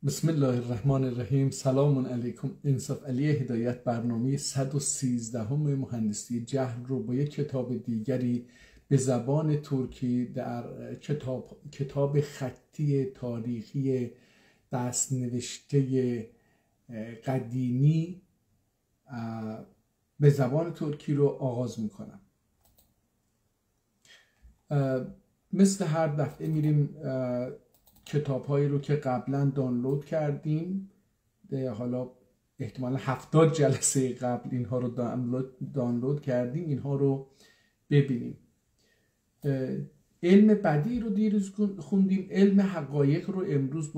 بسم الله الرحمن الرحیم. سلام علیکم. انصاف علی هدایت برنامه 113 مهندسی جهل رو با یک کتاب دیگری به زبان ترکی در کتاب خطی تاریخی دست نوشته قدیمی به زبان ترکی رو آغاز میکنم. مثل هر دفعه میریم کتاب هایی رو که قبلا دانلود کردیم، حالا احتمالا 70 جلسه قبل اینها رو دانلود کردیم، اینها رو ببینیم. علم بدیع رو دیروز خوندیم، علم حقایق رو امروز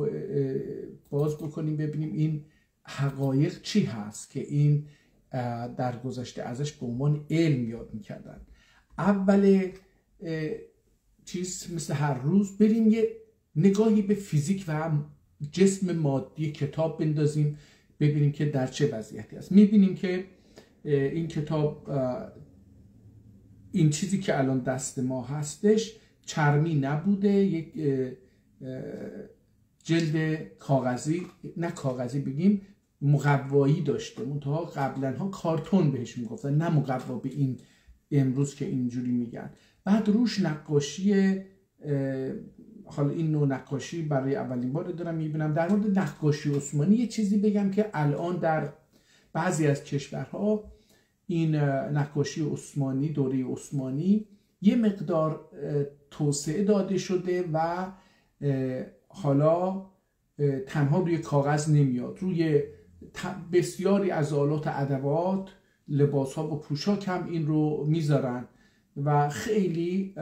باز بکنیم ببینیم این حقایق چی هست که این در گذشته ازش به عنوان علم یاد میکردن. اول چیز مثل هر روز بریم یه نگاهی به فیزیک و جسم مادی کتاب بندازیم، ببینیم که در چه وضعیتی است. میبینیم که این کتاب، این چیزی که الان دست ما هستش چرمی نبوده، یک جلد کاغذی، نه کاغذی بگیم مقوایی داشته، منتها قبلا ها کارتون بهش میگفتن، نه مقوا به این امروز که اینجوری میگن. بعد روش نقاشی، حالا این نوع نقاشی برای اولین بار دارم میبینم. در مورد نقاشی عثمانی یه چیزی بگم که الان در بعضی از کشورها این نقاشی عثمانی، دوره عثمانی، یه مقدار توسعه داده شده و حالا تنها روی کاغذ نمیاد، روی بسیاری از آلات ادوات، لباس ها و پوشاک هم این رو میذارن و خیلی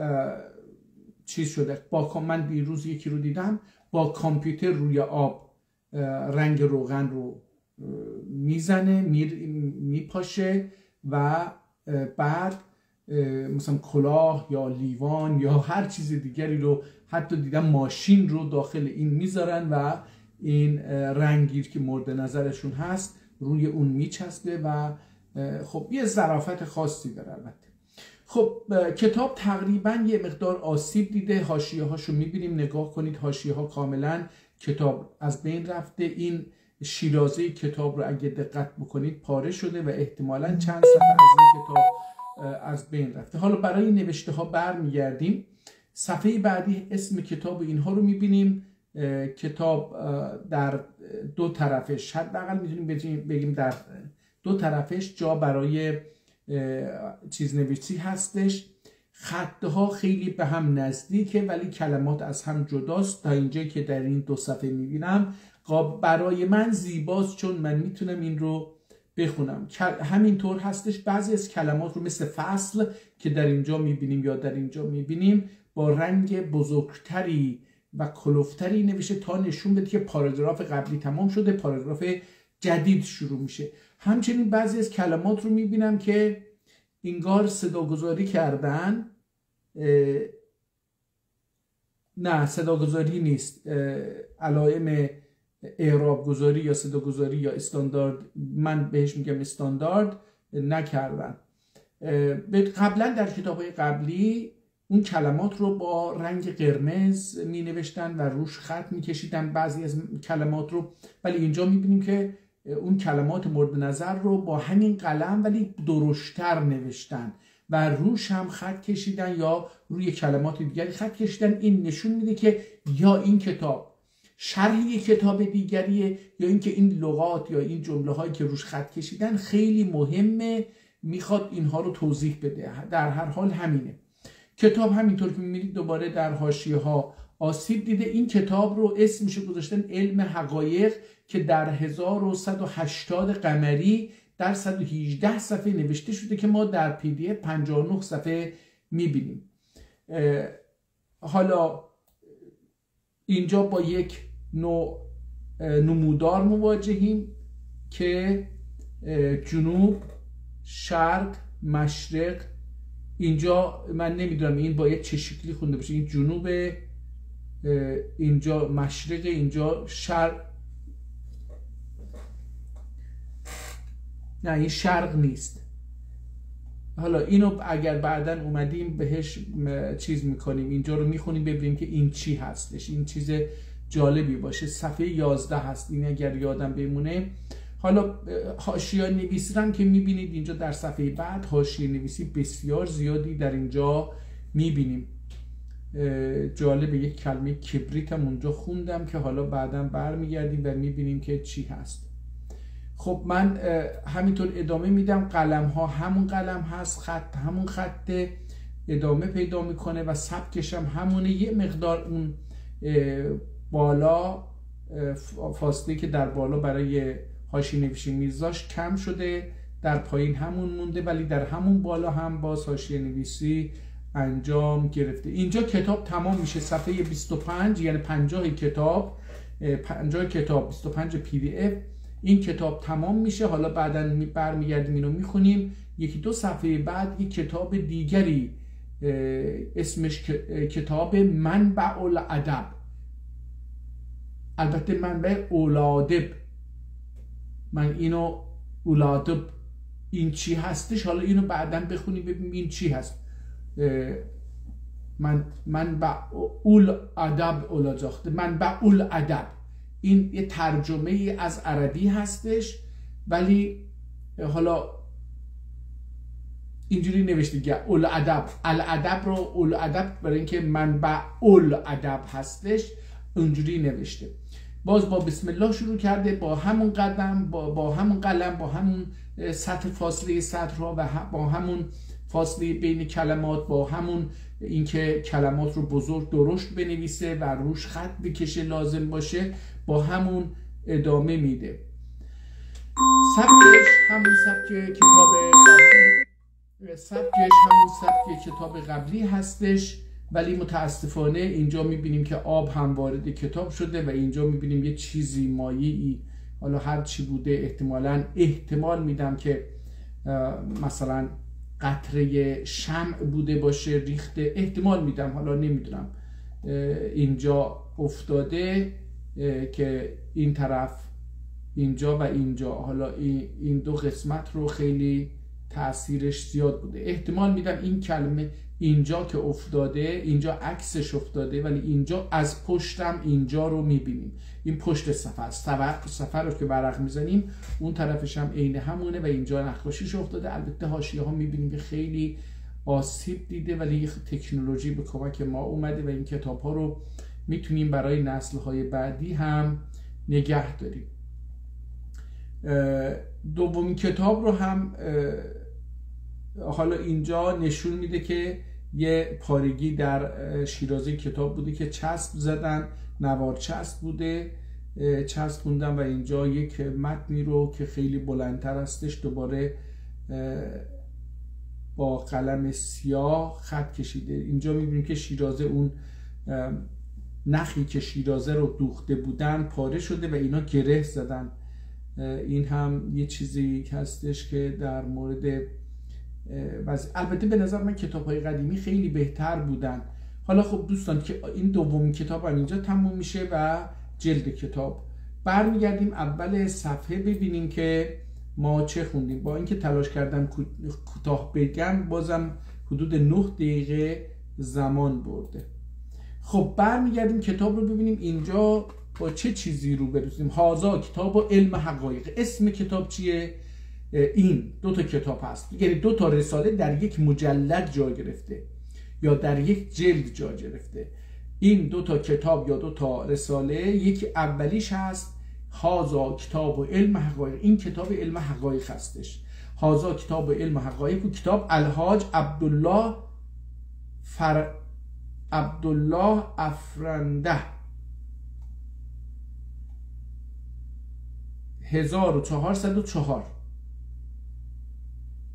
چیز شده. من دیروز یکی رو دیدم با کامپیوتر روی آب رنگ روغن رو میزنه، میپاشه و بعد مثلا کلاه یا لیوان یا هر چیز دیگری رو، حتی دیدم ماشین رو داخل این میذارن و این رنگی که مورد نظرشون هست روی اون میچسبه و خب یه ظرافت خاصی داره. البته خب کتاب تقریبا یه مقدار آسیب دیده، حاشیه هاشو میبینیم، نگاه کنید حاشیه ها کاملا کتاب از بین رفته. این شیرازه کتاب رو اگه دقت بکنید پاره شده و احتمالا چند صفحه از این کتاب از بین رفته. حالا برای نوشته ها برمیگردیم. صفحه بعدی اسم کتاب اینها رو میبینیم. کتاب در دو طرفش، حداقل میتونیم بگیم در دو طرفش جا برای چیزنویسی هستش. خطها خیلی به هم نزدیکه ولی کلمات از هم جداست. تا اینجایی که در این دو صفحه میبینم برای من زیباست، چون من میتونم این رو بخونم. همینطور هستش بعضی از کلمات رو مثل فصل که در اینجا میبینیم یا در اینجا میبینیم با رنگ بزرگتری و کلوفتری نوشته تا نشون بده که پاراگراف قبلی تمام شده، پاراگراف جدید شروع میشه. همچنین بعضی از کلمات رو میبینم که انگار صداگذاری کردن، نه صداگذاری نیست، علائم اعراب گذاری یا صداگذاری یا استاندارد، من بهش میگم استاندارد، نکردن. قبلا در کتاب‌های قبلی اون کلمات رو با رنگ قرمز می نوشتن و روش خط می کشیدن بعضی از کلمات رو، ولی اینجا می بینیم که اون کلمات مورد نظر رو با همین قلم ولی درشتر نوشتن و روش هم خط کشیدن یا روی کلمات دیگری خط کشیدن. این نشون میده که یا این کتاب شرح یک کتاب دیگریه یا اینکه این لغات یا این جمله هایی که روش خط کشیدن خیلی مهمه، میخواد اینها رو توضیح بده. در هر حال همینه. کتاب همینطور که می‌بینید دوباره در حاشیه ها آسیب دیده. این کتاب رو اسمش گذاشتن علم حقایق که در 1180 قمری در 118 صفحه نوشته شده که ما در PDF 59 صفحه می‌بینیم. حالا اینجا با یک نوع نمودار مواجهیم که جنوب، شرق، مشرق. اینجا من نمیدونم این باید چه شکلی خونده باشه، این جنوب، اینجا مشرق، اینجا شرق، نه این شرق نیست. حالا اینو اگر بعداً اومدیم بهش چیز میکنیم، اینجا رو میخونیم ببینیم که این چی هستش. این چیز جالبی باشه. صفحه 11 هست این اگر یادم بمونه. حالا حاشیه نویسی هم که میبینید اینجا در صفحه بعد حاشیه نویسی بسیار زیادی در اینجا میبینیم. جالبه یک کلمه کبریت هم اونجا خوندم که حالا بعدا برمیگردیم و میبینیم که چی هست. خب من همینطور ادامه میدم. قلم ها همون قلم هست، خط همون خط ادامه پیدا میکنه و سبکش هم همونه. یه مقدار اون بالا فاصله که در بالا برای حاشیه نویسی میذاشت کم شده، در پایین همون مونده، ولی در همون بالا هم باز حاشیه نویسی انجام گرفته. اینجا کتاب تمام میشه. صفحه 25 یعنی 50 کتاب 25 PDF این کتاب تمام میشه. حالا بعدا برمیگردیم اینو میخونیم. یکی دو صفحه بعد یک کتاب دیگری اسمش کتاب منبع الادب، البته منبع اولادب، من اینو اولادب این چی هستش، حالا اینو بعدا بخونیم ببینیم این چی هست. منبع الادب اولاداخته، منبع الادب این یه ترجمه ای از عربی هستش، ولی حالا اینجوری نوشته که الادب، الادب رو الادب برای اینکه منبع الادب هستش اونجوری نوشته. باز با بسم الله شروع کرده، با همون قدم، با همون قلم، با همون سطح فاصله سطرها و با همون فاصله بین کلمات، با همون اینکه کلمات رو بزرگ درشت بنویسه و روش خط بکشه لازم باشه، با همون ادامه میده. سبکش همون سبک کتاب قبلی، کتاب قبلی هستش، ولی متاسفانه اینجا میبینیم که آب هم وارد کتاب شده و اینجا میبینیم یه چیزی مایعی، حالا هر چی بوده احتمال میدم که مثلا قطره شمع بوده باشه ریخته، احتمال میدم، حالا نمیدونم. اینجا افتاده که این طرف اینجا و اینجا، حالا این دو قسمت رو خیلی تأثیرش زیاد بوده. احتمال میدم این کلمه اینجا که افتاده، اینجا عکسش افتاده، ولی اینجا از پشتم اینجا رو میبینیم، این پشت صفحه رو که ورق میزنیم اون طرفش هم عین همونه و اینجا نقاشیش افتاده. البته حاشیه ها میبینیم که خیلی آسیب دیده، ولی تکنولوژی به کمک ما اومده و این کتاب ها رو میتونیم برای نسل های بعدی هم نگه داریم. دومین کتاب رو هم حالا اینجا نشون میده که یه پارگی در شیرازی کتاب بوده که چسب زدن، نوار چسب بوده، چسب خوندن و اینجا یک متنی رو که خیلی بلندتر هستش دوباره با قلم سیاه خط کشیده. اینجا میبینیم که شیرازه، اون نخی که شیرازه رو دوخته بودن پاره شده و اینا گره زدن. این هم یه چیزی هستش که در مورد البته به نظر من کتاب‌های قدیمی خیلی بهتر بودن. حالا خب دوستان که این دومین کتاب هم اینجا تموم میشه و جلد کتاب برمیگردیم اول صفحه ببینیم که ما چه خوندیم. با اینکه تلاش کردم کوتاه بگم بازم حدود 9 دقیقه زمان برده. خب برمیگردیم کتاب رو ببینیم اینجا با چه چیزی رو برسیم. هازا کتاب و علم حقایق. اسم کتاب چیه؟ این دو تا کتاب هست، یعنی دو تا رساله در یک مجلد جا گرفته یا در یک جلد جا گرفته. این دو تا کتاب یا دو تا رساله، یکی اولیش هست هازا کتاب و علم حقایق. این کتاب علم حقایق هستش. هازا کتاب و علم حقایق و کتاب الحاج عبدالله افرنده 1404.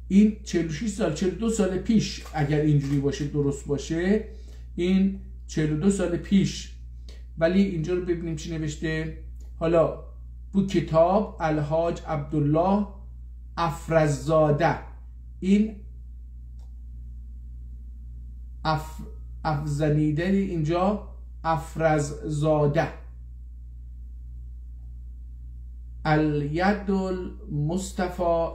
این 46 سال 42 سال پیش اگر اینجوری باشه درست باشه، این 42 سال پیش. ولی اینجا رو ببینیم چی نوشته. حالا بو کتاب الحاج عبدالله افرزاده، این افزنیده اینجا افرززاده، الید المصطفى.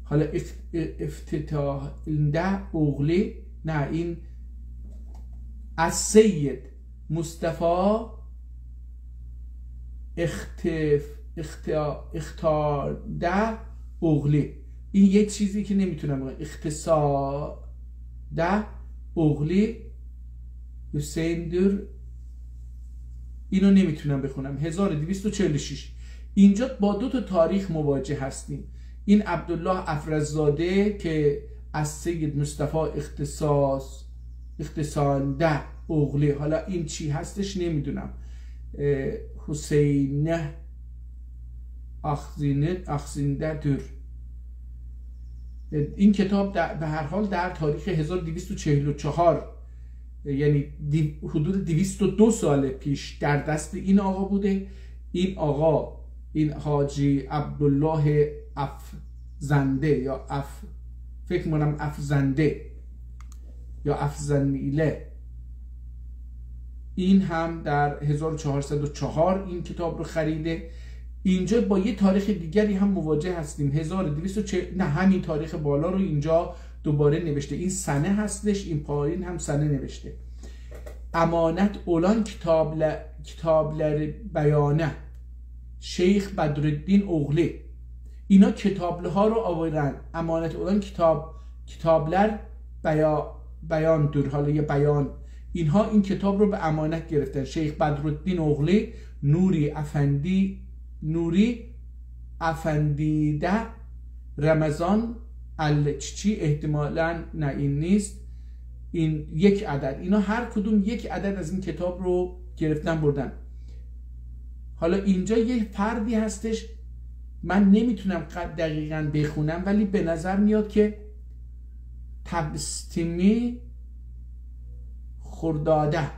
حالا افتتاح ده اوغلی، نه این از سید مصطفی اختاده اغلی. این یه چیزی که نمیتونم بگم. اختصاده اغلی حسین اینو نمیتونم بخونم. 1246. اینجا با دو تا تاریخ مواجه هستیم. این عبدالله افرزاده که از سید مصطفی اختصانده اغلی، حالا این چی هستش نمیدونم، حسین اخزینده دور. این کتاب به هر حال در تاریخ 1244 یعنی حدود 202 سال پیش در دست این آقا بوده. این آقا، این حاجی عبدالله افزنده یا فکر می‌کنم افزنده یا افزنیله، این هم در 1404 این کتاب رو خریده. اینجا با یه تاریخ دیگری هم مواجه هستیم. 1240 نه، همین تاریخ بالا رو اینجا دوباره نوشته. این سنه هستش، این پایین هم سنه نوشته. امانت اولان کتابلر بیانه شیخ بدرالدین اغلی. اینا کتابله ها رو آوردن. امانت اولان کتابلر بیان دور، حالا یه بیان، اینها این کتاب رو به امانت گرفتن. شیخ بدرالدین اغلی، نوری افندیده رمضان الچچی، احتمالاً نه این نیست، این یک عدد. اینا هر کدوم یک عدد از این کتاب رو گرفتن بردن. حالا اینجا یه فردی هستش، من نمیتونم دقیقاً بخونم ولی به نظر میاد که تبستیمی خرداده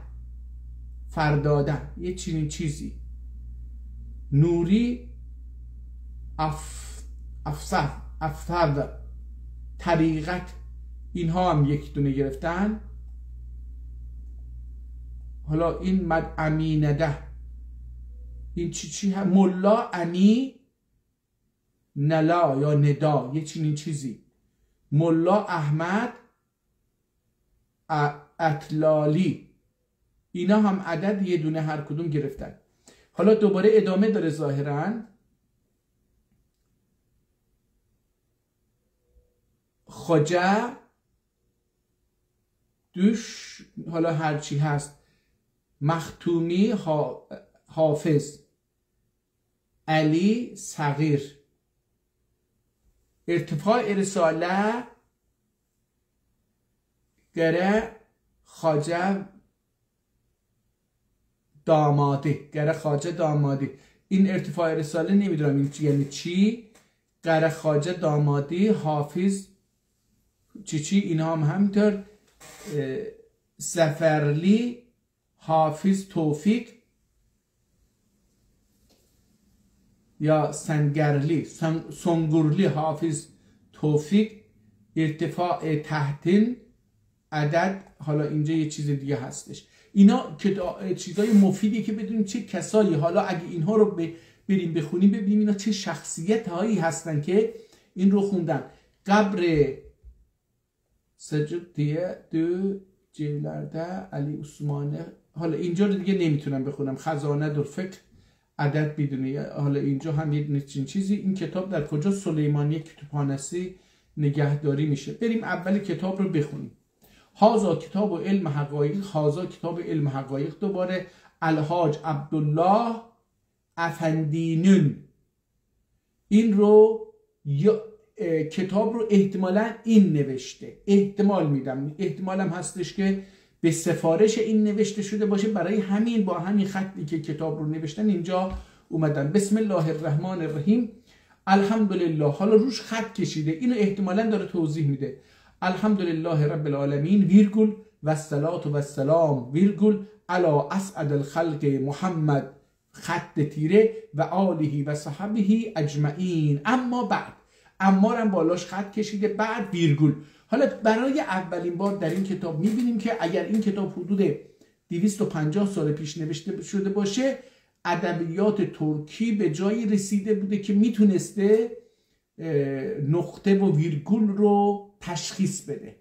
فرداده یه چنین چیزی، نوری افسد طریقت، اینها هم یک دونه گرفتن. حالا این مد امینده، این چی هم ملا امی نلا یا ندا، یه چنین چیزی. ملا احمد اطلالی، اینا هم عدد یه دونه هر کدوم گرفتن. حالا دوباره ادامه داره ظاهراً. خواجه دوش، حالا هرچی هست، مختومی حافظ علی صغیر. ارتفاع رساله گره خواجه دامادی. این ارتفاع رساله نمیدونم این یعنی چی. گره خواجه دامادی حافظ چی اینا هم همینطور. سفرلی حافظ توفیق یا سنگرلی حافظ توفیق. ارتفاع تحتین عدد، حالا اینجا یه چیز دیگه هستش. اینا چیزای مفیدیه که بدونیم چه کسایی، حالا اگه اینها رو بریم بخونیم ببینیم اینا چه شخصیت هایی هستن که این رو خوندن. قبر سجدیه دو جیلرده علی عثمانه، حالا اینجا رو دیگه نمیتونم بخونم. خزانه در فکر عدد بدونه. حالا اینجا هم یه چیزی. این کتاب در کجا؟ سلیمانی کتابخانه‌ای نگهداری میشه. بریم اول کتاب رو بخونیم. هازا کتاب علم حقایق، دوباره الحاج عبدالله افندینون. این رو کتاب رو احتمالا این نوشته، احتمال میدم، احتمالم هستش که به سفارش این نوشته شده باشه. برای همین با همین خطی که کتاب رو نوشتن اینجا اومدن. بسم الله الرحمن الرحیم الحمدلله. حالا روش خط کشیده، اینو احتمالا داره توضیح میده. الحمدلله رب العالمین ویرگول و الصلاة و السلام ویرگول علی اسعد الخلق محمد خط تیره و آله و صحبه اجمعین. اما بعد، اما هم بالاش خط کشیده، بعد ویرگول. حالا برای اولین بار در این کتاب میبینیم که اگر این کتاب حدود 250 سال پیش نوشته شده باشه، ادبیات ترکی به جایی رسیده بوده که میتونسته نقطه و ویرگول رو تشخیص بده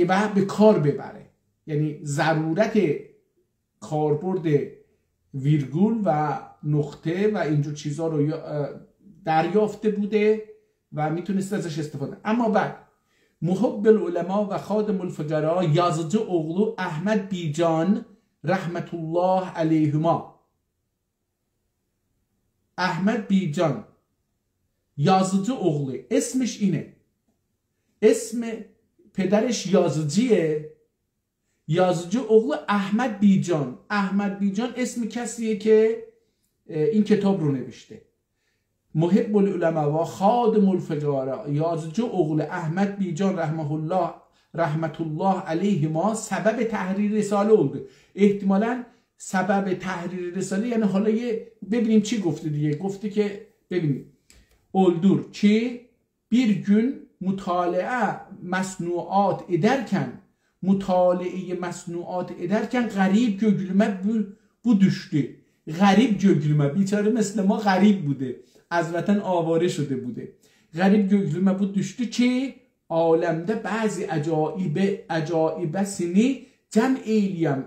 و به کار ببره. یعنی ضرورت کاربرد ویرگول و نقطه و اینجور چیزها رو دریافته بوده و میتونست ازش استفاده. اما بعد محب العلماء و خادم الفقراء یازجی اغلو احمد بیجان رحمت الله علیهما. احمد بیجان یازجی اغلو اسمش اینه، اسم پدرش یازجیه، یازجی اغلو احمد بیجان. احمد بیجان اسم کسیه که این کتاب رو نوشته. محب العلماء و خادم الفقراء یازجی اغلو احمد بیجان رحمت الله علیهما سبب تحریر رساله oldu. احتمالاً سبب تحریر رساله یعنی حالا ببینیم چی گفته دیگه. گفته که ببینیم oldur ki bir gün masnuat ederken garip gögülme bu düştü. Garip gögülme بیچاره مثل ما غریب بوده، از وطن آواره شده بوده. غریب gögülme bu düştü ki عالمده بعضی عجایب سنی جمع ایلیم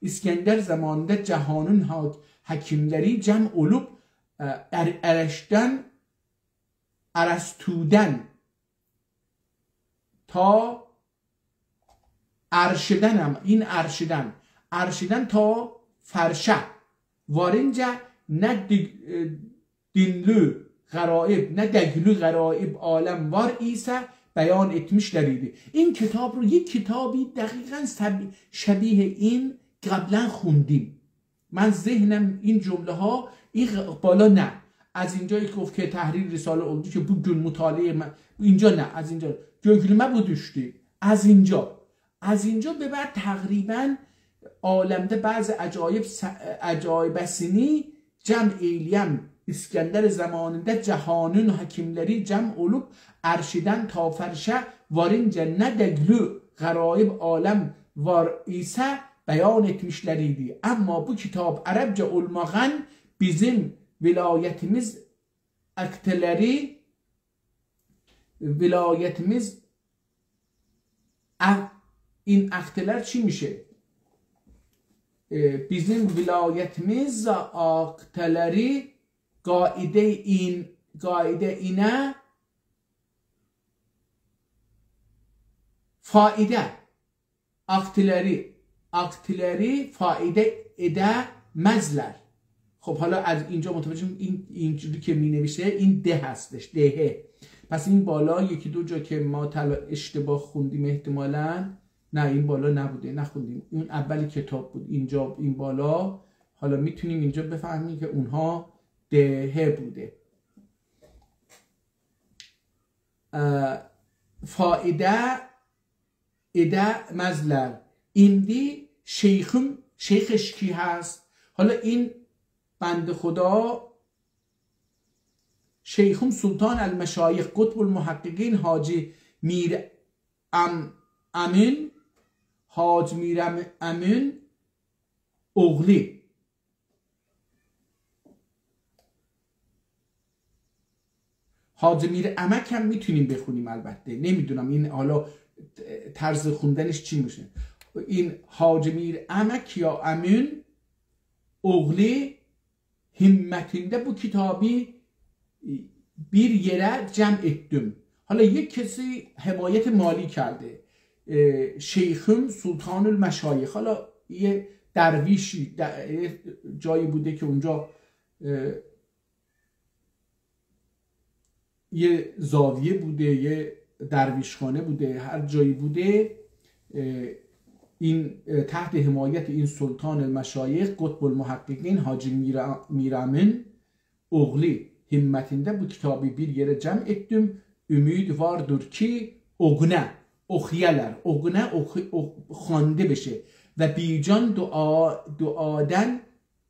İskender zamanında cahanın hakimleri cem olup Arastu'dan تا ارشدن هم این ارشدن تا فرشه وارنجا نه dinlü غرائب نه دگلü غرائب عالم var ise بیان etmişler idi. این کتاب رو یک کتابی دقیقاً شبیه این قبلا خوندیم. من ذهنم این جمله ها این بالا نه از اینجایی که گفت که تحریر رساله oldu که bugün مطالعه اینجا نه از اینجا gögülme bu düştü از اینجا به بعد تقریبا عالمده بعض عجایب سنی cem eylem İskender zamanında cahanın hakimleri cem olup erşiden ta ferşe varınca ne deglü garaib alem var ise beyan etmişler idi. Ama bu kitap Arapça olmağın bizim vilayetimiz این akteler چی میشه؟ bizim vilayetimiz akteleri قاعده اینه فایده akteleri فایده edemezler. خب حالا از اینجا متوجه اینجوری که می نوشته این ده هستش، دهه. پس این بالا یکی دو جا که ما اشتباه خوندیم احتمالاً، نه این بالا نبوده، نخوندیم، اون اول کتاب بود. اینجا این بالا حالا میتونیم اینجا بفهمیم که اونها دهه بوده. فایده مزلر ایندی شیخش کی هست؟ حالا این بند خدا شیخم سلطان المشایخ قطب المحققین حاجی میر امین اغلی. حاجی میر امک هم میتونیم بخونیم، البته نمیدونم این حالا طرز خوندنش چی میشه. این حاجی میر امک یا امین اغلی همتinde bu kitabı bir yere cem ettim. حالا یک کسی حمایت مالی کرده، شیخم سلطان المشایخ. حالا یه درویشی جایی بوده که اونجا یه زاویه بوده، یه درویشخانه بوده، هر جایی بوده، این تحت حمایت این سلطان المشایخ قطب المحققین حاجی میرامین اغلی همتinde bu kitabı bir yere cem ettim. Ümid vardır ki okuyalar خوانده بشه و بیجان دعادن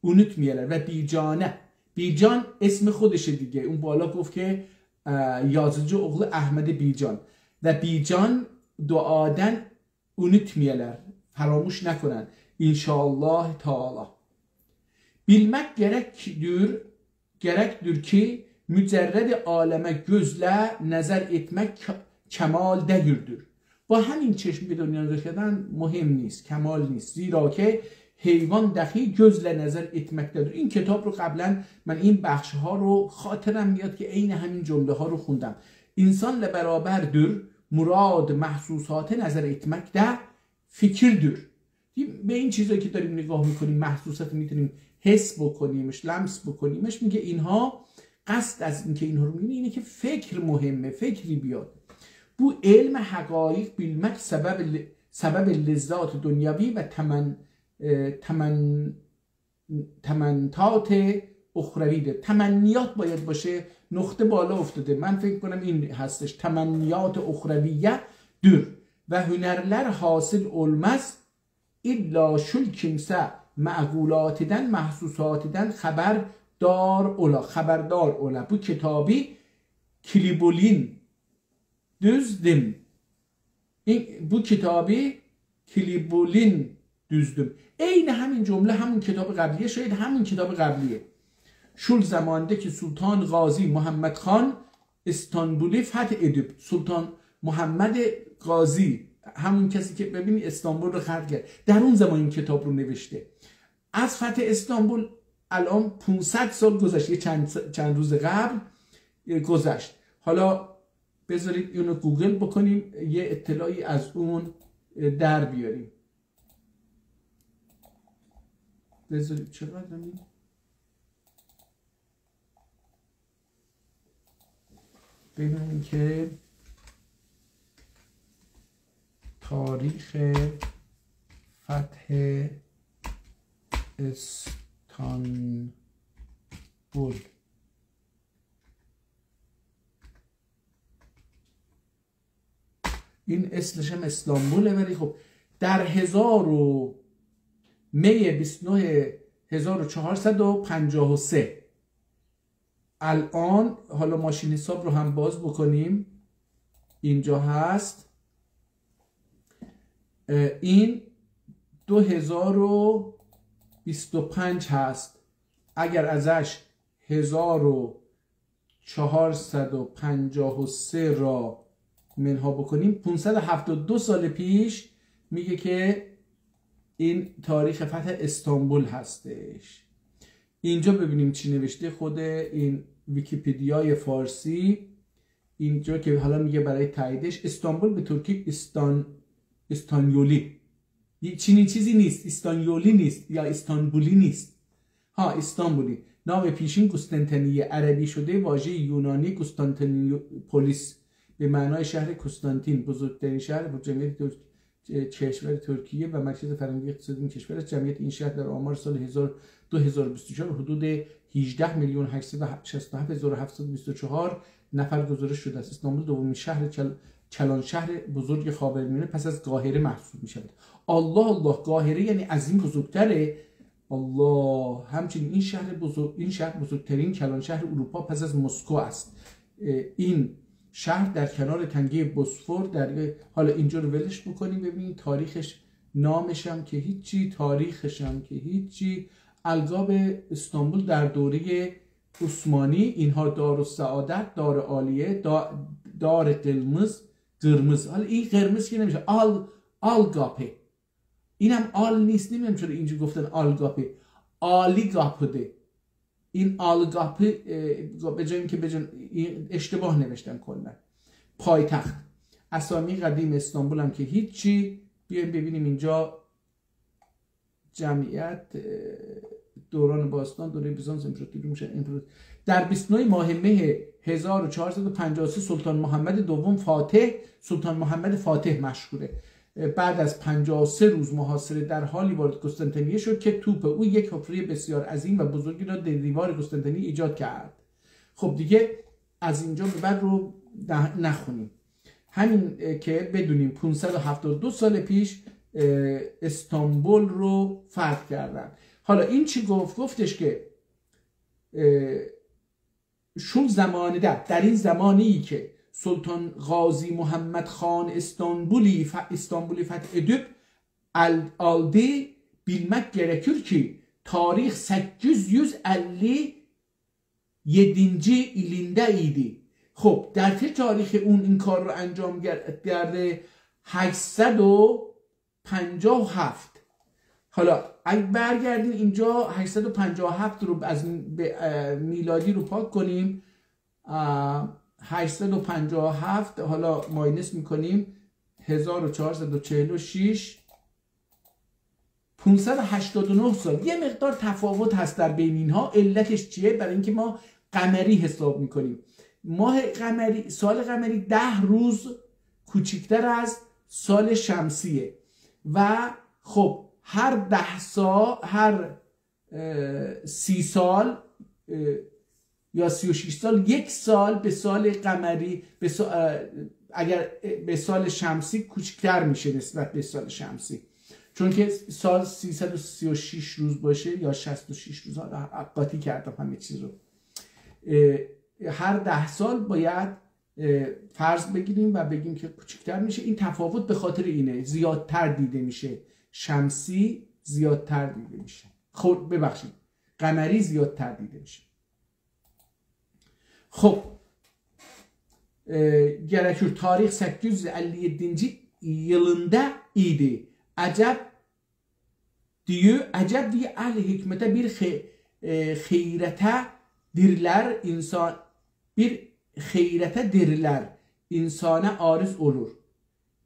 unutmayalar و بیجان اسم خودشه دیگه. اون بالا گفت که yazıcı oğlu احمد بیجان و بیجان دعادن unutmayalar فراموش نکنن inşallah Teala. Bilmek gerektir ki mücerred aleme gözle nazar etmek kemal değildir. با همین چشم به دنیا نگاه کردن مهم نیست، کمال نیست، زیرا که حیوان دخی جز لنظر اتمک داره. این کتاب رو قبلا من این بخش ها رو خاطرم میاد که عین همین جمله ها رو خوندم. انسان لبرابر دور مراد محسوسات نظر اتمک ده فکر دور. به این چیزایی که داریم نگاه میکنیم، محسوسات میتونیم حس بکنیمش، لمس بکنیمش، میگه اینها قصد از اینکه اینها رو میبینی اینه که فکر مهمه، فکری بیاد. بو علم حقایق بیلمک سبب لذات دنیوی و تمنتات اخروی ده. تمنیات باید باشه، نقطه بالا افتاده، من فکر کنم این هستش، تمنیات اخرویه دور و هنرلر حاصل علمز ایلا شل کمسه معقولات دن محسوسات دن خبردار اولا. Bu kitabı Klibolin düzdüm. Bu kitabı Klibolin düzdüm. عین همین جمله همون کتاب قبلیه، شاید همون کتاب قبلیه. شول زمانده که سلطان غازی محمد خان استانبولی فتح ادب. سلطان محمد غازی، همون کسی که ببینی استانبول رو فتح کرد، در اون زمان این کتاب رو نوشته. از فتح استانبول الان 500 سال گذشت، یه چند روز قبل گذشت. حالا بذارید اینو گوگل بکنیم یه اطلاعی از اون در بیاریم. بذارید چقدر همین ببینیم که تاریخ فتح استانبول. این اصلش هم استانبوله، ولی خب در 1453 الان، حالا ماشین حساب رو هم باز بکنیم، اینجا هست، این 2025 هست. اگر ازش 1453 را منها بکنیم 572 سال پیش میگه که این تاریخ فتح استانبول هستش. اینجا ببینیم چی نوشته خود این ویکی‌پدیای فارسی، اینجا که حالا میگه برای تاییدش استانبول به ترکی استانیولی، چنین چیزی نیست، استانیولی نیست یا استانبولی نیست، ها استانبولی. نام پیشین قسطنطنیه عربی شده واژه یونانی قسطنطینیوپولیس به معنای شهر قسطنطین، بزرگترین شهر با جمعیت کشور ترکیه و مرکز فرهنگی اقتصادی این کشور است. جمعیت این شهر در آمار سال 2024 حدود 18,867,724 نفر گزارش شده است. استانبول دومین شهر کلان شهر بزرگ خاورمیانه پس از قاهره محسوب می شود. الله الله، قاهره یعنی از این بزرگتره. الله، همچنین این شهر بزرگترین کلان شهر اروپا پس از مسکو است. این شهر در کنار تنگه بوسفور در، حالا اینجا رو ولش بکنیم ببینید تاریخش، نامش هم که هیچی، تاریخش هم که هیچی. القاب استانبول در دوره عثمانی، اینها دار السعادت، دار عالیه، دار قرمز. حالا این قرمز که نمیشه، آلگاپه، اینم آل نیست، نمیدونم چرا اینجا گفتن آلگاپه، آلی گاپده. این آلگاپه به جای اینکه اشتباه نوشتن کلا. پایتخت، اسامی قدیم استانبول هم که هیچی. بیایم ببینیم اینجا جمعیت دوران باستان، دوره بیزانس، امپراتوری میشه. در 29 ماه مه 1453 سلطان محمد فاتح مشهوره. بعد از 53 روز محاصره در حالی وارد قسطنطنیه شد که توپ او یک حفره بسیار عظیم و بزرگی را در دیوار قسطنطنیه ایجاد کرد. خب دیگه از اینجا به بعد رو نخونیم، همین که بدونیم 572 سال پیش استانبول رو فتح کردن. حالا این چی گفتش که شول زمانه در این زمانی که سلطان غازی محمد خان استانبولی فتح edip aldı bilmek gerekir ki tarih 857 ilinde idi. خب در چه تاریخ اون این کار رو انجام کرده؟ 857. حالا اگه برگردین اینجا 857 رو از میلادی رو پاک کنیم، 857 حالا ماینس میکنیم 1446 589 سال. یه مقدار تفاوت هست در بین اینها. علتش چیه؟ برای اینکه ما قمری حساب میکنیم. ماه قمری، سال قمری 10 روز کوچکتر از سال شمسیه و خب هر 10 سال، هر 30 سال یا 36 سال، یک سال به سال قمری اگر به سال شمسی کوچکتر میشه نسبت به سال شمسی، چون که سال 336 روز باشه یا 66 روز. قاطی کردم همه چیز رو. هر 10 سال باید فرض بگیریم و بگیم که کوچکتر میشه. این تفاوت به خاطر اینه، زیادتر دیده میشه. شمسی زیادتر دیده میشه، خب ببخشید قمری زیادتر دیده میشه. خب gerekir tarih 857 yılında idi. Acep diyor ehli hikmete bir hayrete dirler insan, bir hayrete dirler insana arız olur.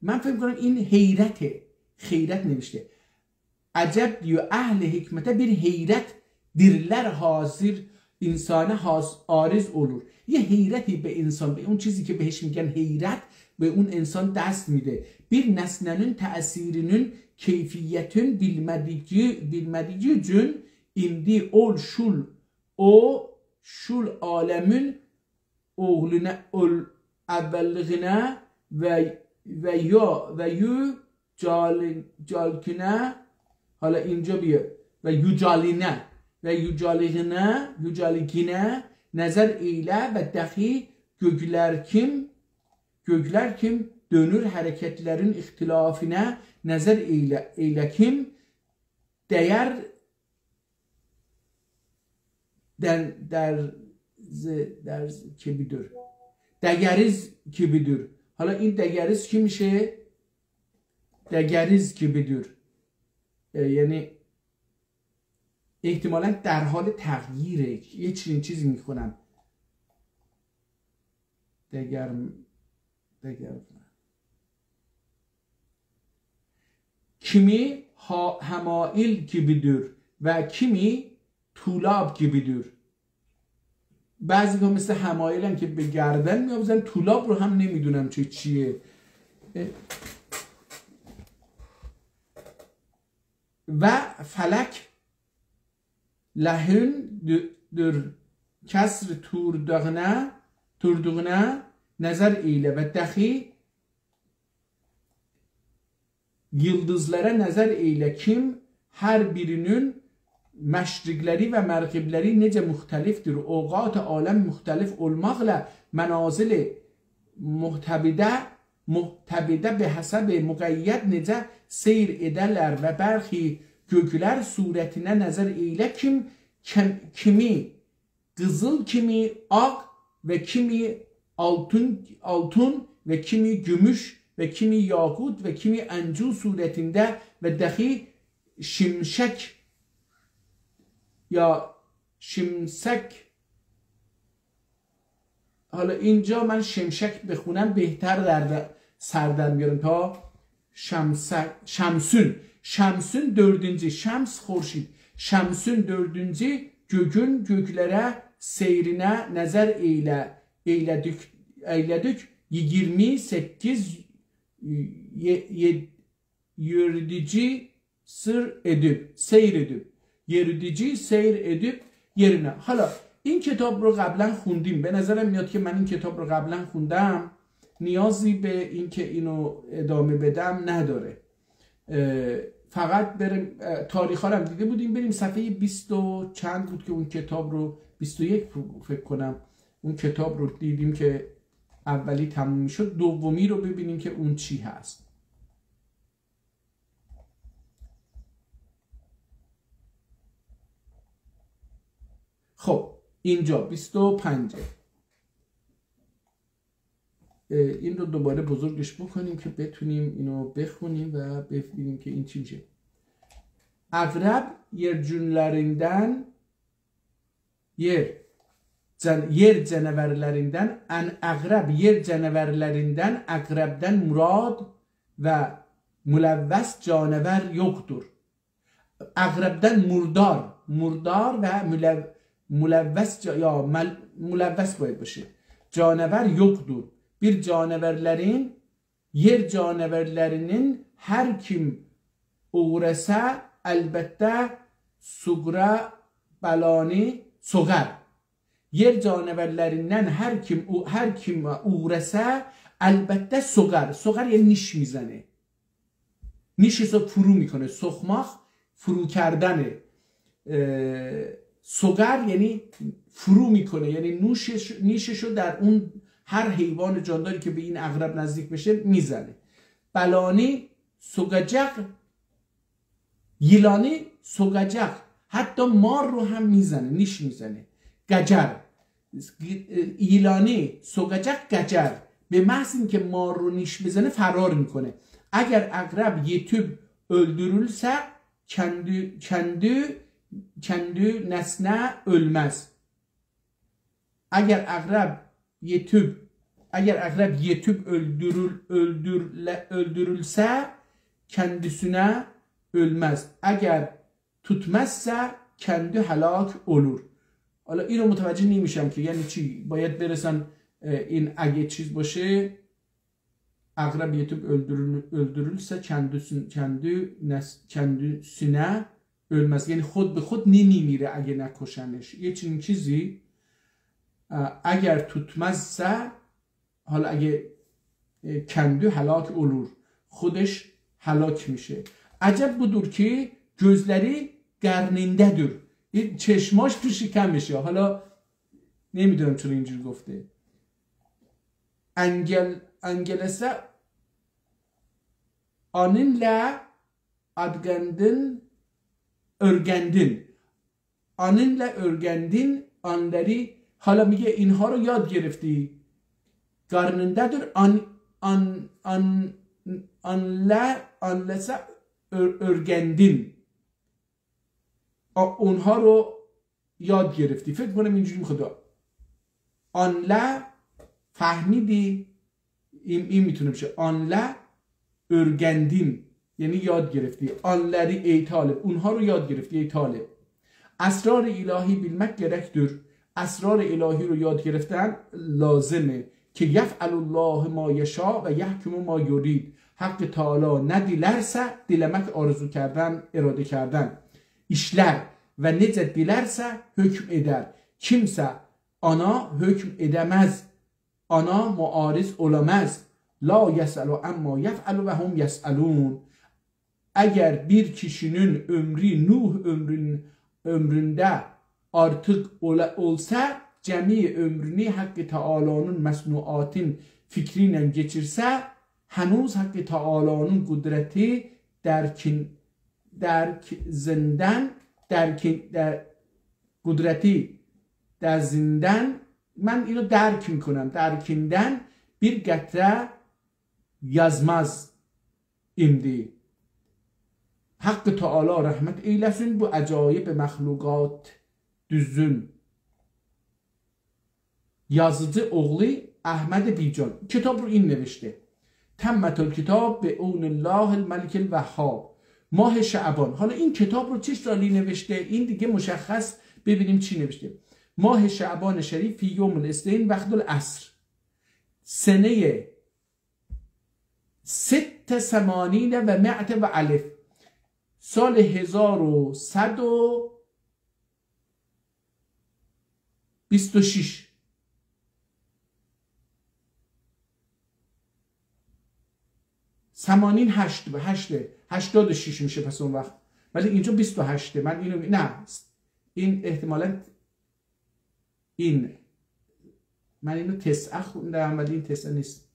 من فکر کنم این حیرته، حیرت نوشته. عجب diyor اهل حکمت bir حیرت dirler حاضر انسان عارض olur. یه حیرتی به انسان، به اون چیزی که بهش میگن حیرت، به اون انسان دست میده. Bir nesnenin tesirinin keyfiyetin bilmediği gün indi ol şul alemin oğluna ol evvelliğine ve yu calkine. حالا اینجا بیا و yücaligine nazar eyle ve dahi gökler kim dönür hareketlerin ihtilafine nazar eyle kim değer degeriz kibidir. حالا این دگریز کی میشه؟ دگریز kibidir. یعنی احتمالاً در حال تغییره، یه چیزی میکنن. دگر kimi hamail gibidir و kimi tulab gibidir. بعضی ها مثل همایلن که به گردن میابزن، طولاب رو هم نمیدونم چیه. و فلک لهن در کسر تردغنه نظر eyle ve dahi yıldızlara nazar eyle kim her birinin məşriqləri və mərqibləri necə müxtəlifdir. Oqat aləm müxtəlif olmaqla mənazil muhtəbidə به حسب müqəyyəd necə seyr edərlər və bərxi göklər surətinə nəzər eylə kim kimi qızıl, kimi ağ və kimi altun və kimi gümüş və kimi yaqut və kimi əncu surətində və dahi şimşək یا شمسک. حالا اینجا من شمشک بخونم بهتر در سردر میارم تا şamsün dördüncü, şams xorşid, şamsün dördüncü gökün göklere seyrine nazar eyledik 28 yürüdücü seyr edip یریدیجی سیر ادیب yerine. حالا این کتاب رو قبلا خوندیم، به نظرم میاد که من این کتاب رو قبلا خوندم، نیازی به این که اینو ادامه بدم نداره. فقط بریم تاریخ ها هم دیده بودیم، بریم صفحه 20 و چند بود که اون کتاب رو 21 فکر کنم اون کتاب رو دیدیم که اولی تموم شد، دومی رو ببینیم که اون چی هست. خب اینجا 25 این رو دوباره بزرگش بکنیم که بتونیم اینو بخونیم و ببینیم که این چی میشه. Akrep yercünlerinden yer canavarlarından akrep yer canavarlarından akrepten murad ve mulevves canavar yoktur. Akrepten murdar ve mulevves ya mulevves باید باشه. Canavar yoktur. Bir canavarların yer canavarlarının her kim uğrasa elbette sugra balani sogar. Yer canavarlarından her kim uğrasa elbette sogar. Sogar یعنی نیش میزنه. نیشش رو فرو میکنه. سخماخ فرو کردنه. سوگر یعنی فرو میکنه، یعنی نیشش رو در اون هر حیوان جانداری که به این عقرب نزدیک بشه میزنه. بلانی سوگجق، یلانی سوگجق، حتی مار رو هم میزنه، نیش میزنه. گجر، یلانی سوگجق گجر، به محض اینکه مار رو نیش بزنه فرار میکنه. اگر عقرب yetib öldürülse kendi nesne ölmez. Eğer akrep yetib öldürülse kendisine ölmez. Eğer tutmazsa kendi helak olur. حالا این رو متوجه نمیشم که یعنی چی. باید برسن این اگه چیز باشه عقرب yetib öldürülse kendisine ölmez، یعنی خود به خود نمیمیره اگه نکشنش. یه چنین چیزی. اگر tutmazsa، حالا اگه kendi helak olur، خودش هلاک میشه. عجب budur ki gözleri قرننده‌دür، این چشماش تو شکمشه. حالا نمیدونم چرا اینجوری گفته. انگلسه anınla adgandın örgendin. Anınla örgendin anları. حالا میگه اینها رو یاد گرفتی. قرننده در anlasa örgendin. اونها رو یاد گرفتی. فکر کنم اینجوری میخواد. anla فهمیدی. این میتونه بشه anla örgendin، یعنی یاد گرفتی. آنلری ای طالب، اونها رو یاد گرفتی ای طالب. اسرار الهی bilmek gerektir. اسرار الهی رو یاد گرفتن لازمه که یفعل الله ما یشاء و یحکم ما یرید. حق تعالی نه dilerse، dilemek arzu kərdən، اراده کردن، işler ve necə dilerse hükm eder. Kimse ana hükm edemez. Ana muariz olamaz. La yes'alu amma yef'alu ve hum yes'alun. Eğer bir kişinin ömrü Nuh ömründe artık olsa, cemi ömrünü Hakkı Teala'nın mesnuatın fikriyle geçirse, henüz Hakkı Teala'nın kudreti kudreti در زندن، من اینو درک میکنم، درکیnden bir قطره yazmaz imdi. Hakkı Teala rahmet eylesin bu acayip mahlukat düzün. Yazıcı oğlu Ahmed Bican. Kitap رو این نوشته. تمت الکتاب به اون الله الملک الوهاب. ماه شعبان. حالا این کتاب رو چه سالی نوشته؟ این دیگه مشخص ببینیم چی نوشته. ماه شعبان شریف فی یوم الاثنین وقت العصر. سنه 86 و 100 و الف. سال 1126. سمانین 86 میشه پس اون وقت، ولی اینجا 28. من اینو نه، این احتمالاً من اینو تسعه خوندم ولی این تسعه نیست.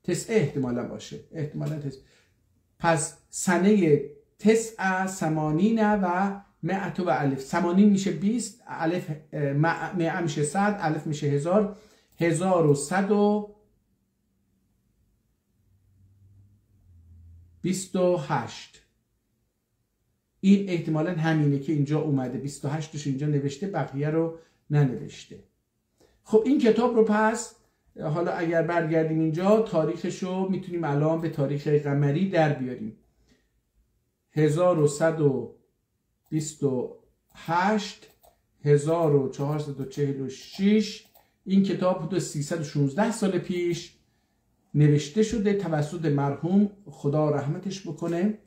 تسعه احتمالاً باشه، احتمالاً تسعه. پس سنه تسعه سمانین و 100 و الف. سمانین میشه 20، الف 100 میشه 100، الف میشه 1000. 1126 28. این احتمالاً همینه که اینجا اومده، 28ش اینجا نوشته، بقیه رو ننوشته. خب این کتاب رو پس حالا اگر برگردیم اینجا تاریخش رو میتونیم الان به تاریخ قمری در بیاریم. 1128 1446. این کتاب حدود 316 سال پیش نوشته شده توسط مرحوم، خدا رحمتش بکنه.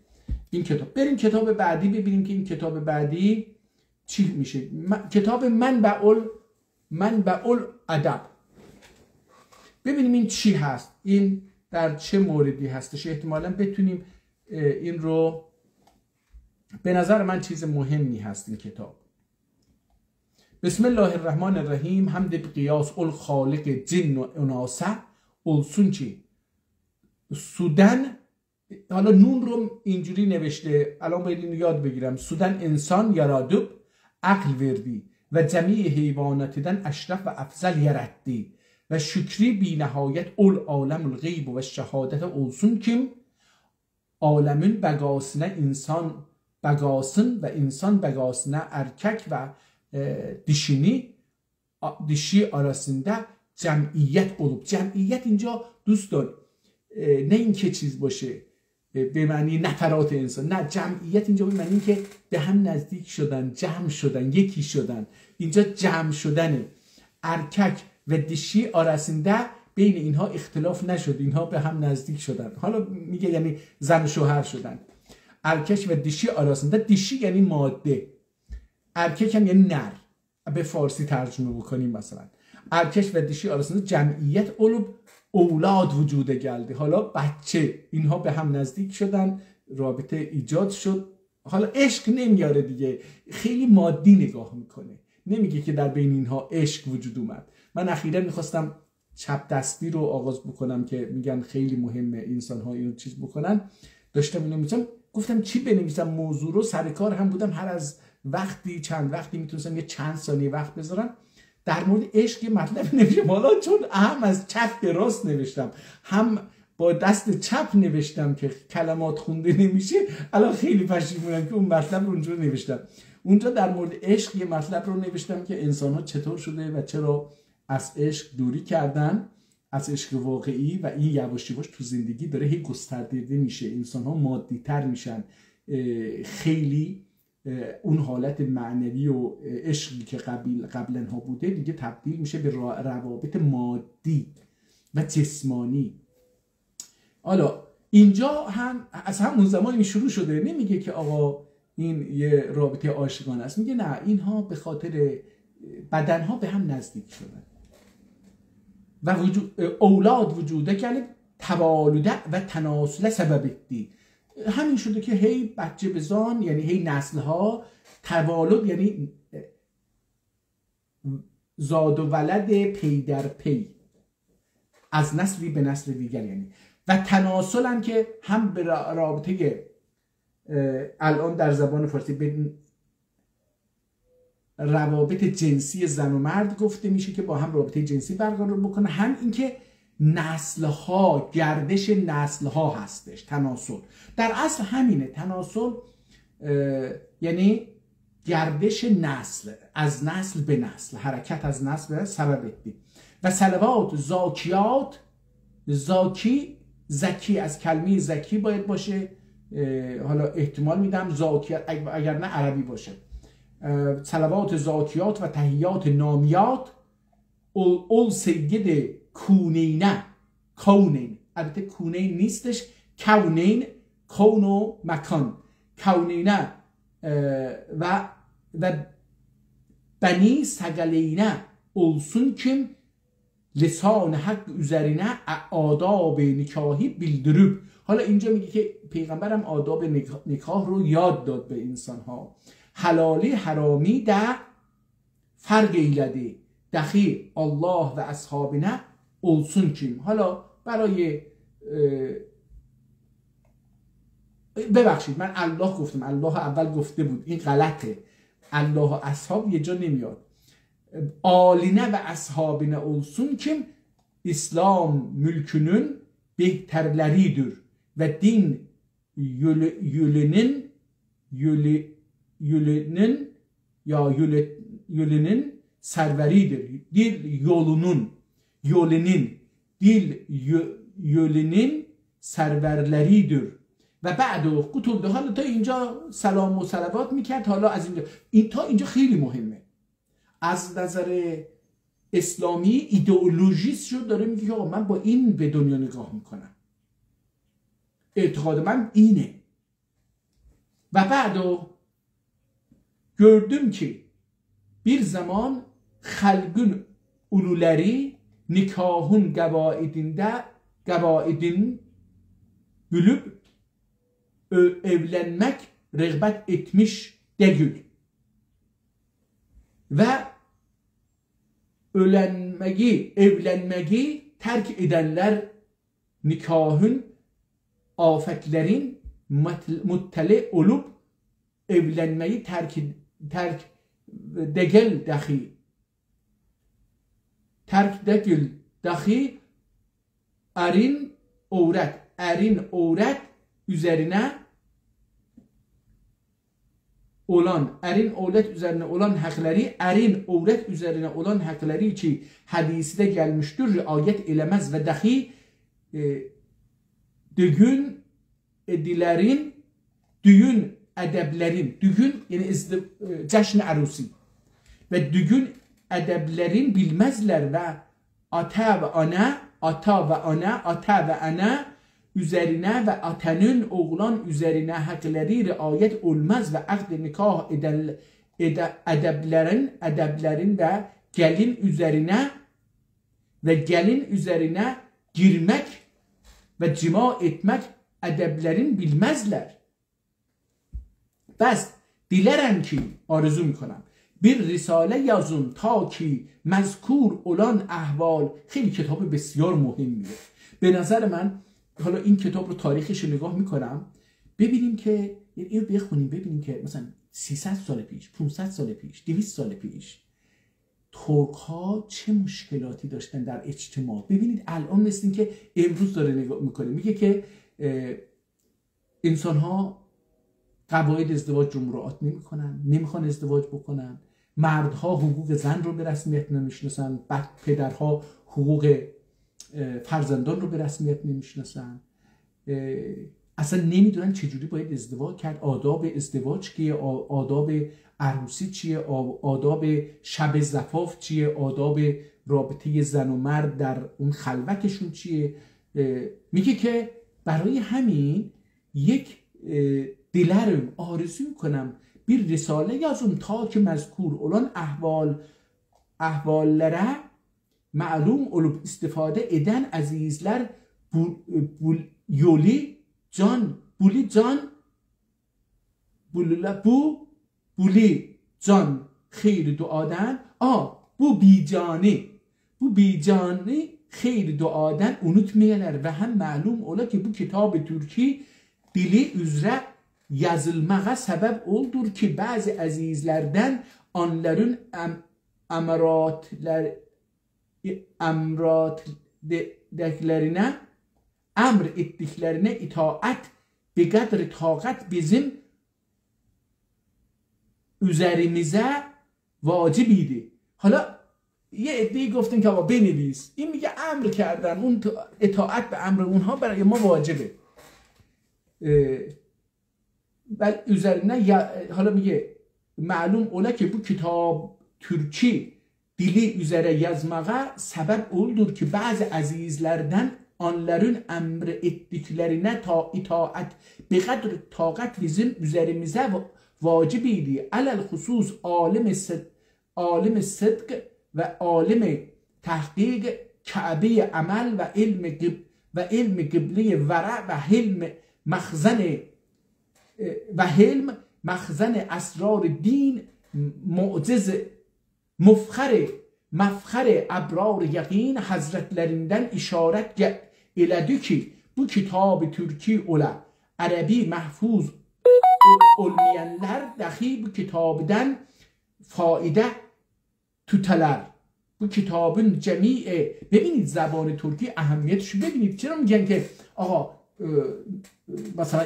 این کتاب، بریم کتاب بعدی ببینیم که این کتاب بعدی چی میشه. کتاب منبع الادب، ببینیم این چی هست، این در چه موردی هستش. احتمالاً بتونیم این رو، به نظر من چیز مهمی هست این کتاب. بسم الله الرحمن الرحیم. حمد بقیاس الخالق جن و اناسه اولسون چی سودن. حالا نون رو اینجوری نوشته، الان باید اینو یاد بگیرم. سودن انسان یرادب عقل وردی و جمیع حیوانات دن اشرف و افضل یردی و شکری بی نهایت اول عالم الغیب و شهادت اولسون کم عالمین بگاسنه انسان بگاسن و انسان بگاسنه ارکک و dişi arasında cemiyet olup. جمعیت اینجا دوستان نه این که چیز باشه به معنی نفرات انسان، نه، جمعیت اینجا به معنی که به هم نزدیک شدن، جمع شدن، یکی شدن. اینجا جمع شدنه. ارکک و دیشی آرسنده، بین اینها اختلاف نشد، اینها به هم نزدیک شدن. حالا میگه یعنی زن و شوهر شدن. ارکک و دیشی آرسنده، دیشی یعنی ماده، ارکک هم یعنی نر، به فارسی ترجمه بکنیم مثلا. ارکش و دیشی آرسنده جمعیت اولاد وجوده گلده. حالا بچه، اینها به هم نزدیک شدن، رابطه ایجاد شد. حالا عشق نمیاره دیگه، خیلی مادی نگاه میکنه، نمیگه که در بین اینها عشق وجود اومد. من اخیراً میخواستم چپ دستی رو آغاز بکنم که میگن خیلی مهمه انسان ها اینو چیز بکنن. داشتم اینو میگم، گفتم چی بنویسم موضوع رو. سر کار هم بودم، هر از وقتی چند وقتی میتونستم یه چند ثانیه وقت بذارم در مورد عشق یه مطلب نوشتم. حالا چون هم از چپ به راست نوشتم، هم با دست چپ نوشتم که کلمات خونده نمیشه، الان خیلی پشیمونم که اون مطلب رو اونجا نوشتم. اونجا در مورد عشق یه مطلب رو نوشتم که انسان ها چطور شده و چرا از عشق دوری کردن، از عشق واقعی، و این یواش یواش تو زندگی داره هی گسترده میشه. انسان ها مادی تر میشن، خیلی اون حالت معنوی و عشقی که قبلا ها بوده دیگه تبدیل میشه به روابط مادی و جسمانی. حالا اینجا هم از همون زمانی شروع شده، نمیگه که آقا این یه رابطه عاشقانه است، میگه نه، اینها به خاطر بدنها به هم نزدیک شدن و اولاد وجوده کلب توالده و تناسل سبب دی. همین شده که هی بچه بزان، یعنی هی نسل ها، توالد یعنی زاد و ولد پی در پی، از نسلی به نسل دیگر، یعنی و تناسل هم که هم به رابطه الان در زبان فارسی به روابط جنسی زن و مرد گفته میشه که با هم رابطه جنسی برقرار بکنه، هم اینکه نسل‌ها، گردش نسل‌ها هستش. تناسل در اصل همینه. تناسل یعنی گردش نسل، از نسل به نسل، حرکت از نسل به سبب دی. و صلوات زاکیات، زاکی زکی، از کلمه زکی باید باشه، حالا احتمال میدم زاکیات اگر نه عربی باشه. صلوات زاکیات و تحیات نامیات اول سید کونینه، کونین، البته کونین نیستش، کونین، کون و مکان، کونینه و بنی سگلینه اولسون کم لسان حق üzerine آداب نکاحی bildirib. حالا اینجا میگه که پیغمبرم آداب نکاح رو یاد داد به انسان ها. حلالی حرامی در فرق ایلده دخی الله و اصحابنا اولسون کم. حالا برای ببخشید من الله گفتم، الله اول گفته بود، این غلطه. الله و اصحاب یه جا نمیاد. آلینه و اصحابنا اولسون کم اسلام mülkünün behterleridir ve din yölenin serveridir. Dil yölenin serverleridir. و بعد قطب حالا تا اینجا سلام و صلوات میکرد. حالا از اینجا تا اینجا خیلی مهمه. از نظر اسلامی ایدئولوژیست شد داره میگه که آقا من با این به دنیا نگاه میکنم، اعتقاد من اینه. و بعد gördüm ki bir zaman halkın uluları nikahın gavaidin bülüp evlenmek rağbet etmiş değil. Ve evlenmeyi terk edenler nikahın afetlerin muttali olup evlenmeyi terk degel dahi erin avret üzerine olan hakları ki hadisde gelmiştir riayet elemez ve dahi düğün edeblerin yani ceşn arusi ve düğün edeblerin bilmezler ve ata ve ana üzerine ve atanın oğlan üzerine hakları riayet olmaz ve akd nikah edeblerin ve gelin üzerine girmek ve cima etmek edeblerin bilmezler. بس dilerim ki arzu میکنم bir risale yazın ta ki مذکور olan احوال. خیلی کتاب بسیار مهمیه به نظر من. حالا این کتاب رو تاریخش رو نگاه میکنم ببینیم که اینو بخونیم ببینیم که مثلا 300 سال پیش 500 سال پیش 200 سال پیش ترک ها چه مشکلاتی داشتن در اجتماع. ببینید الان مثل این که امروز داره نگاه میکنه میگه که انسان ها قواعد ازدواج رو مراعات نمیکنن، نمیخوان ازدواج بکنن، مردها حقوق زن رو به رسمیت نمیشناسن، پدرها حقوق فرزندان رو به رسمیت نمیشناسن، اصلا نمیدونن چجوری باید ازدواج کرد، آداب ازدواج چیه، آداب عروسی چیه، آداب شب زفاف چیه، آداب رابطه زن و مرد در اون خلوتشون چیه. میگه که برای همین یک dilerim arzu کنم bir risale yazın ta ki mezkur olan ahvallere معلوم olup istifade eden azizler buli can خیر duadan bu bicani خیر duadan unutmayalar ve hem malum ola ki bu kitab Türki dili üzere yazılmağa sebep oldur ki bazı azizlerden onların emr ettiklerine itaat به قدر طاقت bizim üzerimize vacibidir. حالا یه عده‌ای گفتن که آقا بنویس، این میگه امر کردن، اون اطاعت به امر اونها برای ما واجبه. و üzerine حالا میگه معلوم ola ki bu kitap Türkçe dili üzere yazmağa sebep oldur ki bazı azizlerden onların emr ettiklerine itaat به قدر طاقت bizim üzerimize vacibidir. Alel husus alim sıdk ve alim tahkik Kabe amel ve ilm kıble vera ve hilm مخزن اسرار دین معجز مفخر ابرار یقین hazretlerinden işaret eledi ki bu kitab Türki ola Arabi mahfuz olmayanlar dahi bu kitabdan faide tuteler. Bu kitabın cemi'i. ببینید زبان ترکی اهمیتش ببینید. چرا میگن که آقا مثلا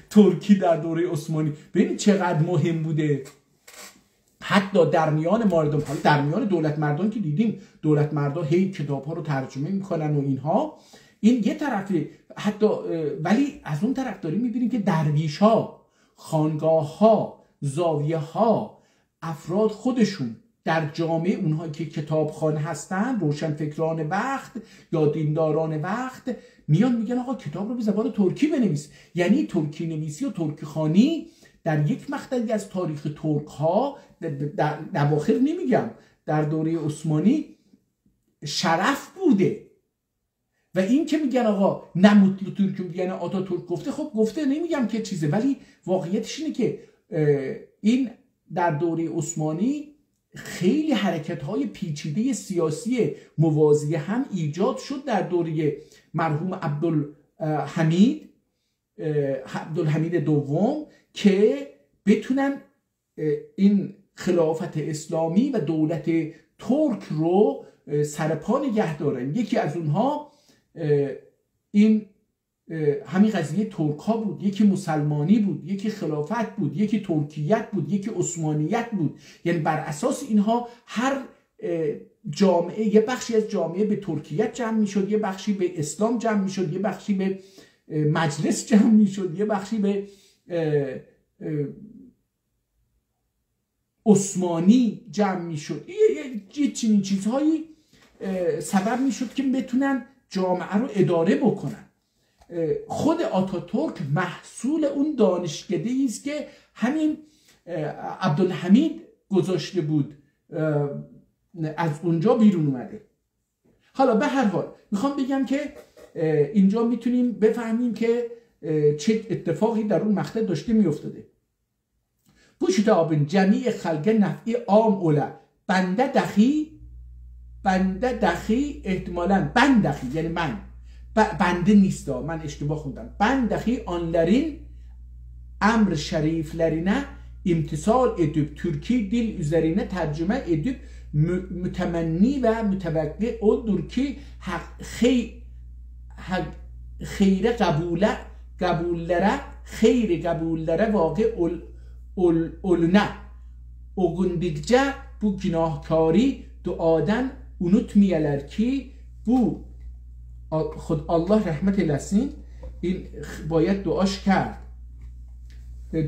ترکی در دوره عثمانی، ببینید چقدر مهم بوده. حتی در میان مردم، حالا در میان دولت مردان که دیدیم دولت مردان هی کتاب ها رو ترجمه میکنن و اینها، این یه طرفه. حتی ولی از اون طرف داریم میبینیم که درویش ها، خانگاه ها، زاویه ها، افراد خودشون در جامعه اونها که کتابخوان هستن، روشنفکران وقت یا دینداران وقت، میان میگن آقا کتاب رو به زبان ترکی بنویس. یعنی ترکی نویسی و ترکی خوانی در یک مقطعی از تاریخ ترک ها، در اواخر نمیگم، در دوره عثمانی شرف بوده. و این که میگن آقا نه مطلع ترک، میگن آتا ترک گفته، خب گفته، نمیگم که چیزه، ولی واقعیتش اینه که این در دوره عثمانی خیلی حرکت‌های پیچیده سیاسی موازی هم ایجاد شد در دوره مرحوم عبدالحمید دوم که بتونن این خلافت اسلامی و دولت ترک رو سرپا نگه دارن. یکی از اونها این همین قضیه ترک ها بود، یکی مسلمانی بود، یکی خلافت بود، یکی ترکیت بود، یکی عثمانیت بود. یعنی بر اساس اینها هر جامعه، یه بخشی از جامعه به ترکیت جمع میشد، یه بخشی به اسلام جمع میشد، یه بخشی به مجلس جمع میشد، یه بخشی به عثمانی جمع میشد. یه چنین چیزهایی سبب میشد که بتونن جامعه رو اداره بکنن. خود آتاتورک محصول اون دانشکده‌ای است که همین عبدالحمید گذاشته بود، از اونجا بیرون اومده. حالا به هر حال میخوام بگم که اینجا میتونیم بفهمیم که چه اتفاقی در اون مقطع داشته میافتاده. بوشتابن جمیع خلق نفعی عام اوله بنده دخی احتمالاً بندخی، یعنی من بنده نیست، من اشتباه خوندم، بندخی آنلرین امر şeriflerine imtisal edip Türkiye dil üzerine tercüme edip mütemenni ve mütevekki odur ki خیر قبوllere واقع oluna ogundikçe bu günahkari duadan unutmayalar ki bu خود الله رحمت eylesin این باید دعاش کرد.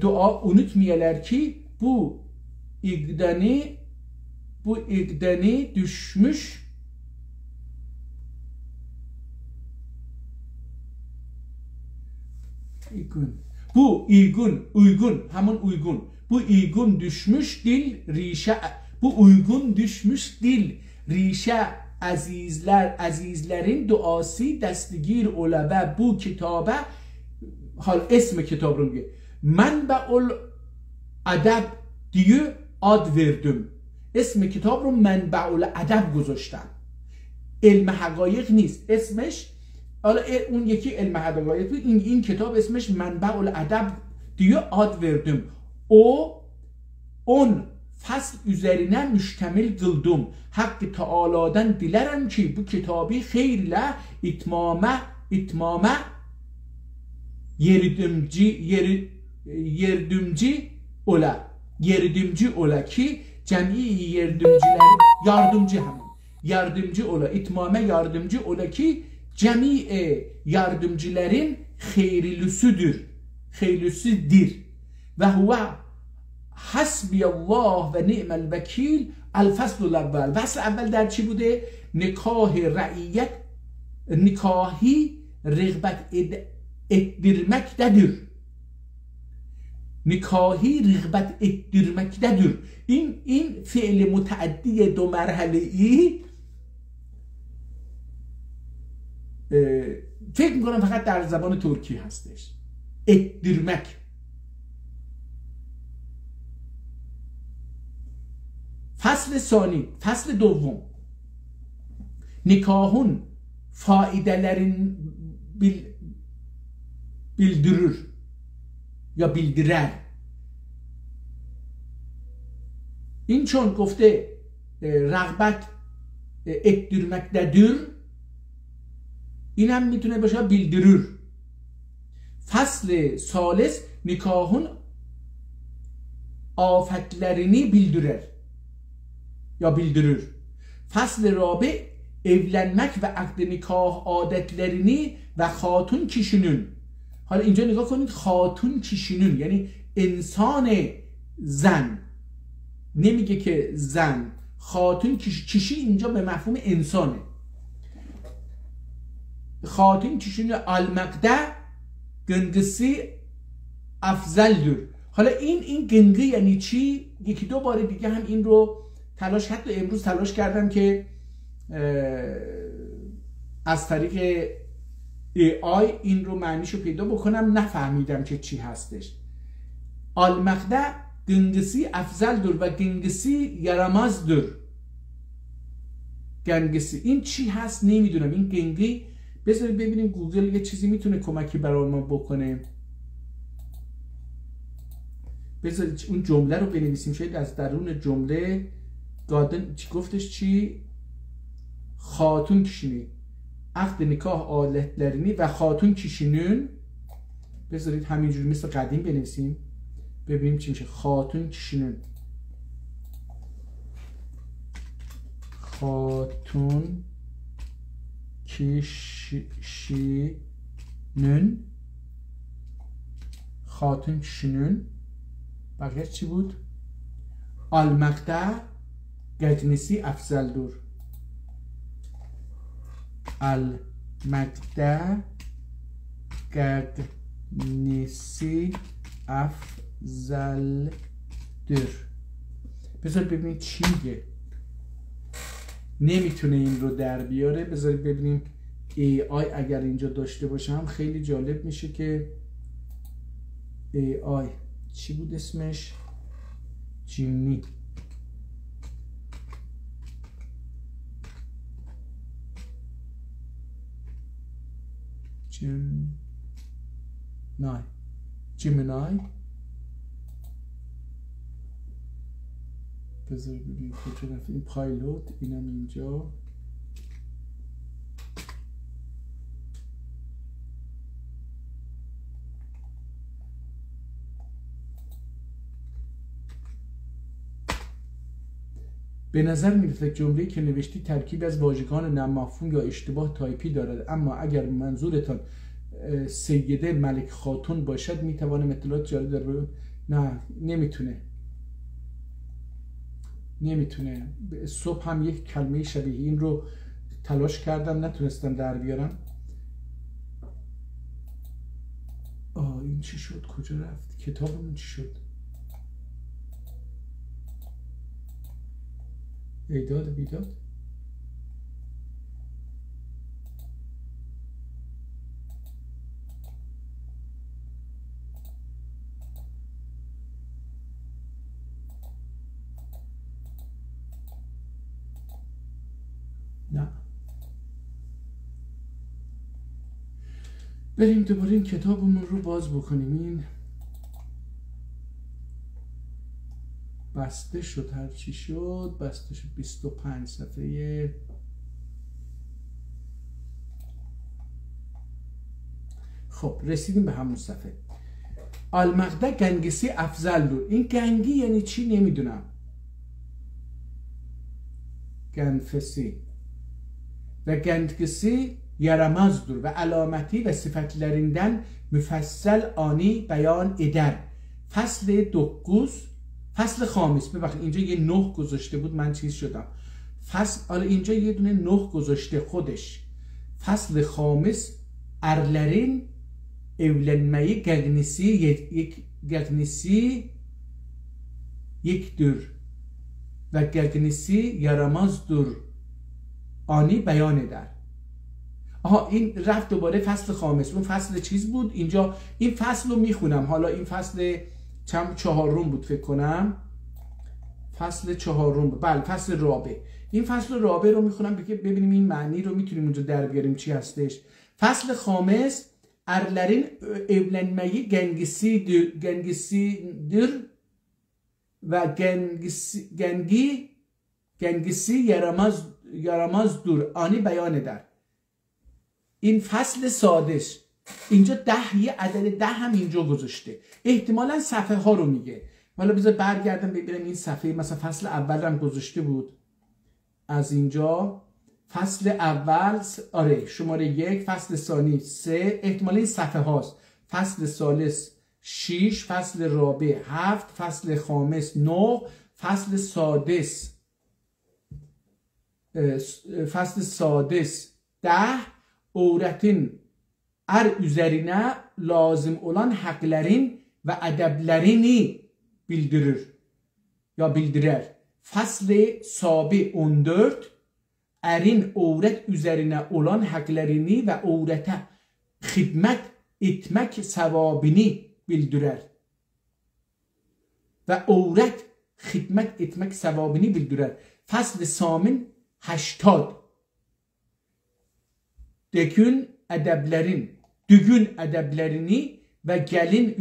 دعا unutmayalar ki bu igdani düşmüş uygun همون uygun bu uygun düşmüş dil rişe bu uygun düşmüş dil rişe azizlerin duası dستگیر اولبه bu کتابه. حال اسم کتاب رو میگه منبع الادب دیو ad verdim. اسم کتاب رو منبع الادب گذاشتم، علم حقایق نیست اسمش. حالا اون یکی علم حقایق بود، این کتاب اسمش منبع الادب دیو ad verdim. اون فصل üzerine müştemil kıldım. Hakkı Teala'dan dilerim ki bu kitabı hayırla itmama yardımcı ola ki cemi yardımcı ola itmame yardımcı ola ki cemi yardımcıların hayırlısıdır ve huve حسبی الله و نعم الوکیل. الفصل الاول، فصل اول در چی بوده؟ نکاهی رغبت ettirmektedir. نکاهی رغبت ettirmektedir. این فعل متعدی دو مرحله ای فکر میکنم فقط در زبان ترکی هستش. ettirmek. فصل ثانی، فصل دوم، nikahın faidelerin bildirir یا bildirer. این چون گفته رغبت ettirmektedir، این هم میتونه باشه bildirir. Fasl salis nikahun afetlerini bildirir ya bildirir. Fasl rabi evlenmek ve akd nikah adetlerini ve hatun kişinin. حالا اینجا نگاه کنید خاتون کشینون یعنی انسان زن، نمیگه که زن. خاتون کشی اینجا به مفهوم انسانه. خاتون کشینون المقده گنگسی افضلدür. حالا این گنگی یعنی چی؟ یکی دو بار دیگه هم این رو حتی امروز تلاش کردم که از طریق AI این رو معنیشو پیدا بکنم، نفهمیدم که چی هستش. المقده گنگسی افضلدür و گنگسی yaramazdır. گنگسی این چی هست نمیدونم. این گنگی بذارید ببینیم گوگل یه چیزی میتونه کمکی برای ما بکنه. بذارید اون جمله رو بنویسیم، شاید از درون جمله گادن چی گفتش، چی خاتون کشینی عقد نکاح آلتلرینی و خاتون کشینون. بذارید همینجوری مثل قدیم بنویسیم ببینیم چی میشه. خاتون کشینون، خاتون کشینون، خاتون کشینون. بقیه چی بود؟ المقطع گجنسی افضلدür. المقطع گجنسی افضلدür. بذارید ببینید چی میگه. نمیتونه این رو در بیاره. بذارید ببینیم AI اگر اینجا داشته باشم خیلی جالب میشه که AI چی بود اسمش؟ جیمی. جیمینای. بذارید ببینیم کجا رفت این پایلوت. اینم اینجا. به نظر میرسه جمله‌ای که نوشتی ترکیب از واژگان نامفهوم یا اشتباه تایپی دارد، اما اگر منظورتان سیده ملک خاتون باشد میتوانم اطلاعات جالب در نه نمیتونه. صبح هم یک کلمه شبیه این رو تلاش کردم نتونستم در بیارم. این چی شد؟ کجا رفت؟ کتابمون چی شد؟ ایداد بیداد. نه بریم دوباره این کتابمون رو باز بکنیم. این بسته شد، هر چی شد بسته شد. 25 صفحه. خب رسیدیم به همون صفحه. المقده گنگسی افضلدür. این گنگی یعنی چی نمیدونم. گنفسی و گنگسی yaramazdır ve alameti ve sıfatlerinden müfessel ani beyan eder. فصل 9 فصل خامس. ببخشید اینجا یه 9 گذاشته بود من چیز شدم. فصل اینجا یه دونه 9 گذاشته خودش. فصل خامس erlerin evlenmeyi gegnisi yektir ve gegnisi yaramazdır ani beyan eder. آها این رفت دوباره فصل خامس. اون فصل چیز بود. اینجا این فصل رو میخونم. حالا این فصل چهارم بود فکر کنم. فصل چهارم بود. بله فصل رابع. این فصل رابع رو میخونم ببینیم این معنی رو میتونیم اونجا در بیاریم چی هستش. فصل خامس erlerin evlenmeyi gengisidir ve gengisi yaramazdır ani beyan eder. این فصل سادش اینجا 10 یه عدد 10 هم اینجا گذاشته، احتمالا صفحه ها رو میگه. حالا بذار برگردم ببینم این صفحه مثلا فصل اول هم گذاشته بود از اینجا، فصل اول آره شماره 1، فصل ثانی 3، احتمالا این صفحه هاست. فصل ثالث 6، فصل رابع 7، فصل خامس 9، فصل سادس 10. öğretin üzerine lazım olan hakların ve edeplerini bildirir ya bildirer. Fasl-ı sabi 14, erin öğret üzerine olan haklarını ve öğrete hizmet etmek sevabını bildirer. Ve öğret hizmet etmek sevabını bildirer. Fasl-ı samin 80, düğün edeplerini ve gelin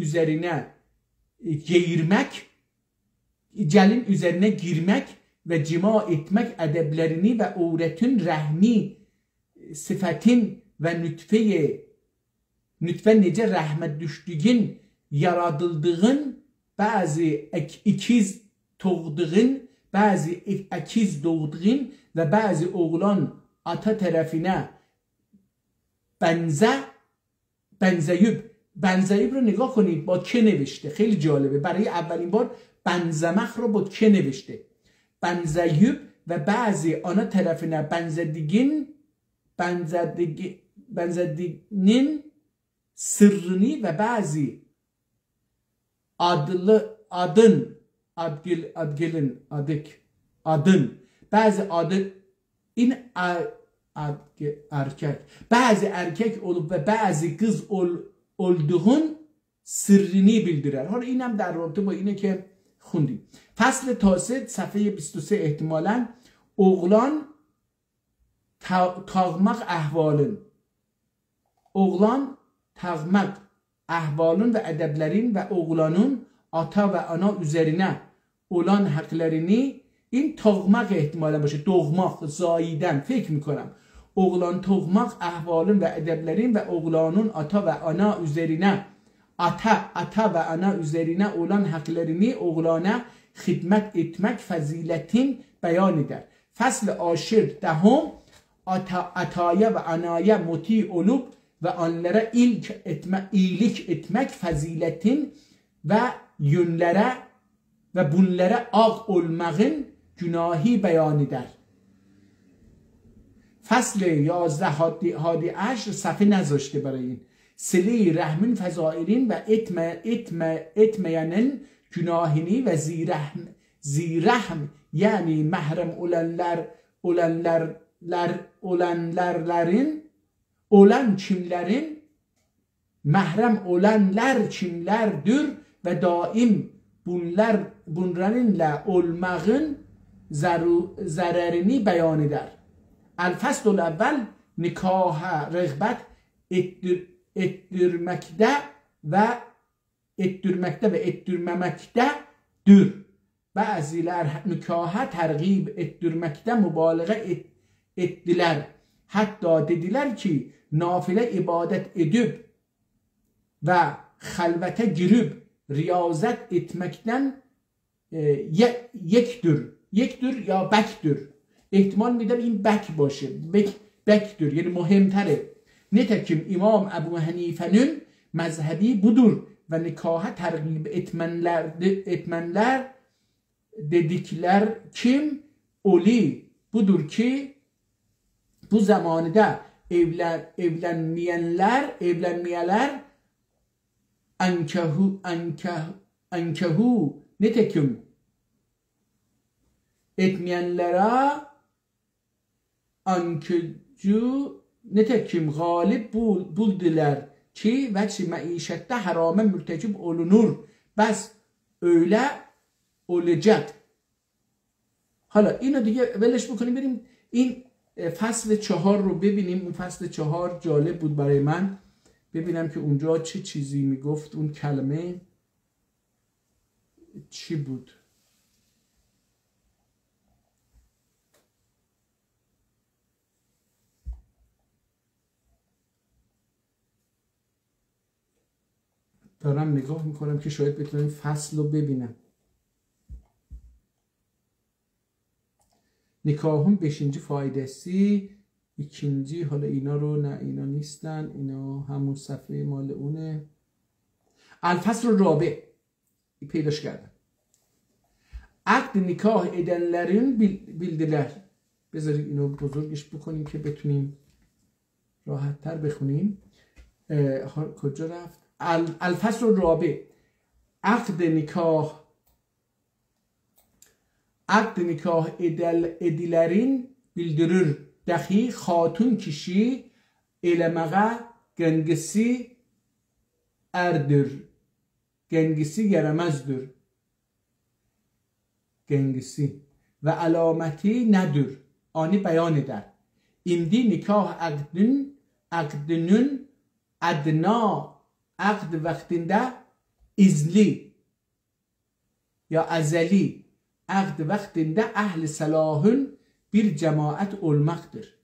üzerine girmek ve cima etmek edeplerini ve öğretin rahmi sıfatın ve nütfe nece rahmet düştüğün yaratıldığın bazı ikiz doğduğun ve bazı oğlan ata tarafına بنزیب رو نگاه کنید با که نوشته، خیلی جالبه. برای اولین بار بنزمخ رو با که نوشته. بنزیب و بعضی آنها طرفine benzediğinin sırrını ve bazı bazı erkek olup ve bazı kız olduğun sırrını bildirer. حالا اینم در رابطه با اینه که خوندیم. فصل تاسع صفحه 23 احتمالاً oğlan tağmak ahvalın ve edeplerin ve oğlanın ata ve ana üzerine olan haklarını این تغمق احتمالا باشه، دغماق زاییدن فکر میکنم. oğlan تغمق احوالın ve edeplerin ve oğlanın ata ve ana üzerine ata ve ana üzerine olan haklarını oğlana hizmet etmek faziletin beyan eder. Fasl aşir 10 ataya ve anaya muti olup ve onlara iyilik etmek faziletin ve yönlere ve bunlara ağ olmağın günahı beyan eder. فصل 11 هادی عشر صفحه نذاشته برای این. صله رحمین فضائلین و اتمیانن günahini ve zirahim yani mahrem olan kimlerin mahrem olanlar kimlerdir ve daim bunlarınla olmağın zararını beyan eder. الفصل الاول نکاح رغبت ettirmekte ve ettirmemektedir. Bazılar nikaha tergib ettirmekte mübalağa ettiler. Hatta dediler ki nafile ibadet edip ve halvete girip riyazet etmekten yektir ya bektir. احتمال میدم این بک باشه، بکدür یعنی مهمتره. نتکیم امام ابو حنیفe'nin mezhebi budur ve nikaha tergib etmenler dedikler kim? Oli budur ki bu zamanında evlenmeyenler ankehu nitekim etmeyenlere ankıcı nitekim galip buldular ki veçi maişette harame mürtecib olunur. Bas öyle olacak. حالا اینو دیگه ولش بکنیم بریم این فصل 4 رو ببینیم. اون فصل 4 جالب بود برای من، ببینم که اونجا چه چیزی میگفت. اون کلمه چی بود؟ دارم نگاه میکنم که شاید بتونم فصل رو ببینم. Nikahın 5. faydası. İkinci حالا اینا رو نه اینا نیستن، اینا همون صفحه مال اونه. الفصل الرابع پیداش کردم. عقد نکاح edenlerin bildiler. بذارید اینو بزرگش بکنیم که بتونیم راحت تر بخونیم. کجا رفت؟ الفصل الرابع. عقد nikah edilerin bildirir. Dahi hatun kişi elemeye gengisi erdir. Gengisi gelemezdir. Gengisi ve alameti nedir? Ani beyan eder. İmdi nikah akdünün adna akd vaktinde izli ya azali akd vaktinde ehl salahın bir cemaat olmaktır.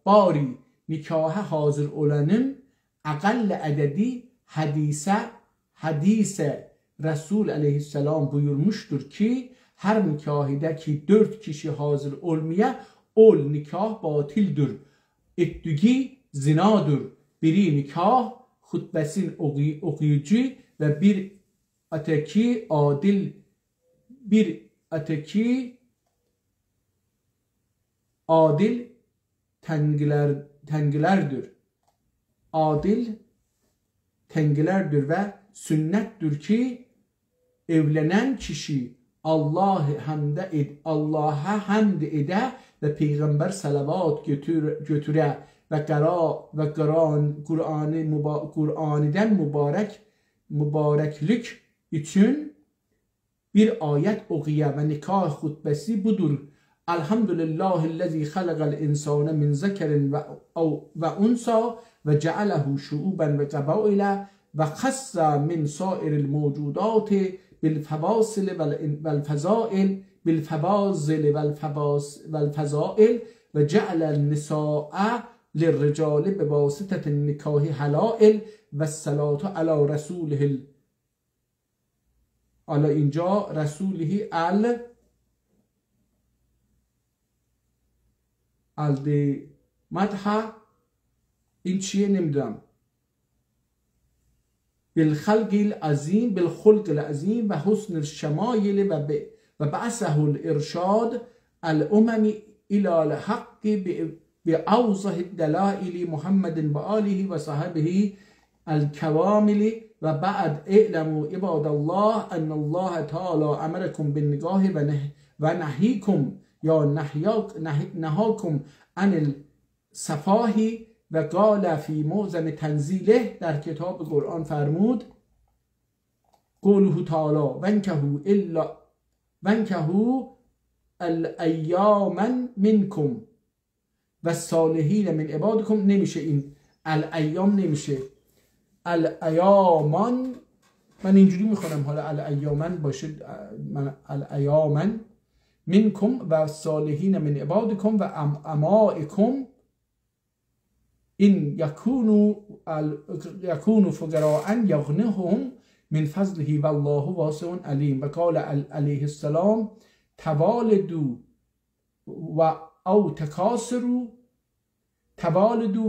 Bari nikaha hazır olanın akall adedi hadise Resul aleyhisselam buyurmuştur ki her nikahideki 4 kişi hazır olmaya ol nikah batildir. Ettiği zinadır. Biri nikah hutbesin okuyucu ve bir ateki adil tengilerdir. Adil tengilerdir ve sünnettir ki evlenen kişi Allah'a hamd ede ve peygamber salavat götüre ve Kur'an'dan mübareklik için bir ayet okuya ve nikah hutbesi budur. Elhamdülillahillezî halaqal insâne min zekerin ve unsa ve cealehu şuuben ve qabaila ve khassa min sairil mevcudati بالفواصل والفضائل وجعل النساء للرجال بواسطة النكاح حلائل والصلاة على رسوله على اینجا رسوله مدح این چیه نمیدونم بالخلق العظیم بالخلق العظیم و حسن الشمایل و بعثه الارشاد الامم الى الحق باوضح الدلائل محمد و آله و صحبه الكوامل و بعد اعلموا عباد الله ان الله تعالی امركم بالنکاح و نهیکم یا نهاکم عن السفاح و قال فی معظم تنزیله در کتاب قرآن فرمود قوله تعالی وانکحوا الایام منکم و الصالحین من عبادکم. نمیشه این الایام، نمیشه الایامان. من اینجوری میخونم، حالا الایامن باشه، من الایامن منکم و الصالحین من عبادکم و امائکم این یکونو فقراء یغنیهم من فضله والله واسع علیم. و قال علیه السلام توالدوا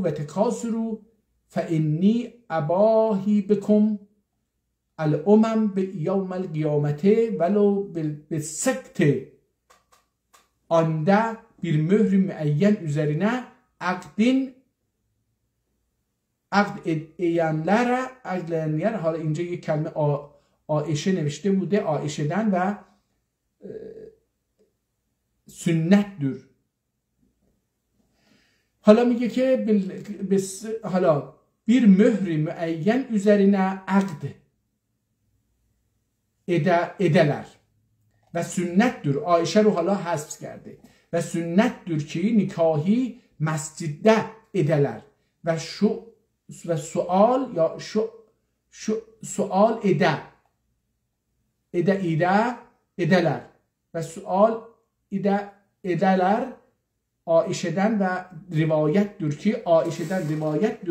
و تکاسروا فانی اباهی بکم الامم یوم القیامت ولو بالسکت. Anda bir mühür müeyyen üzerine عقد edenler حالا اینجا یک کلمه آیشه نوشته بوده، آیشه‌دن و سنت‌دür. حالا میگه که حالا bir mühür müeyyen üzerine عقد edeler و sünnettir. آیشه رو حالا حذف کرده و sünnettir ki nikahi mescidde edeler و سوال یا سوال edeler و سوال edeler آیشه‌دن و روایت دور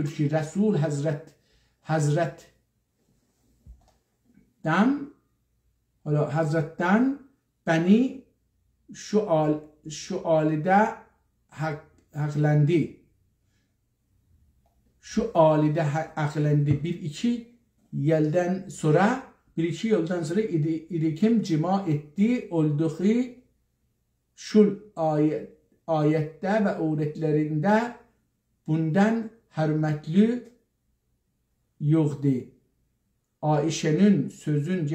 کی رسول حضرت دن بنی شعالده حقلندی bir iki yıldan sonra İrikim cima etti olduğu şu ayette ve öğretlerinde bundan hürmetli yoktu. Ayşe'nin sözün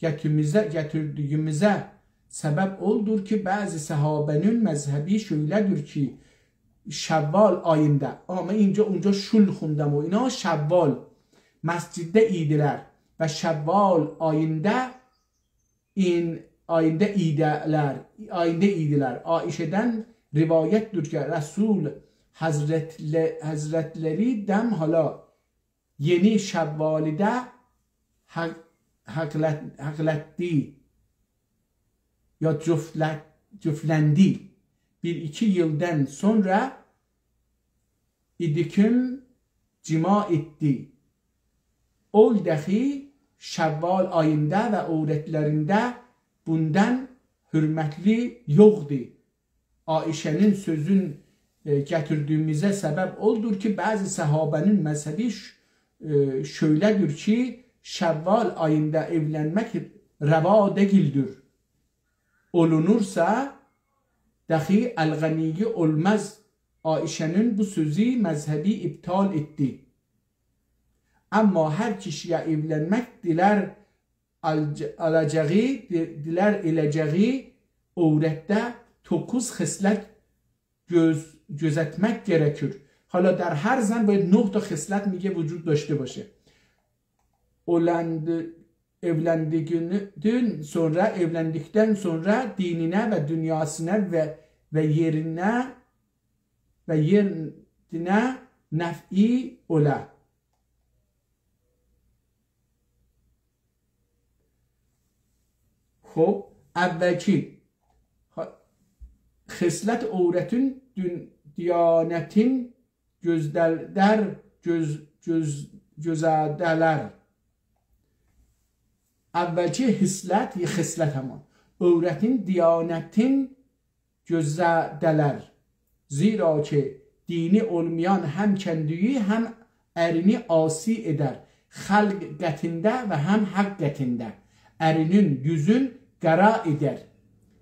getirdiğimize sebep oldur ki bazı sahabenin mezhebi şöyledir ki Şevval ayında, ama اینجا şul خوندم و اینا شوال مسجدde idiler ve Şevval ayında idiler. Ayşe'den rivayettir ki Resul Hazretleri dem hala yeni Şevval'de hakletti ya cüflendi. Bir iki yıldan sonra İdikim cima etti. O dahi Şevval ayında ve öğretlerinde bundan hürmetli yoktu. Ayşe'nin sözün getirdiğimize sebep oldur ki bazı sahabenin mezhebi şöyledir ki Şevval ayında evlenmek reva değildir. Olunursa dahi el-Ganiyi olmaz. Ayşe'nin bu sözü mezhebi iptal etti. Ama her kişiye evlenmek diler eleceği öğrette 9 hislet gözetmek gerekir. Hala در هر زن باید 9 تا خصلت میگه وجود داشته باشه. Evlendikten sonra dinine ve dünyasına ve yerine nef'i ola. خب اولکی خصلت عورتün diyanetin gözedeler. Evvelki hislet ya hislet hemen. Öğretin diyanetin gözedeler. Zira ki dini olmayan hem kendiyi hem erini asi eder. Halketinde ve hem hakikatinde. Erinin yüzün gara eder.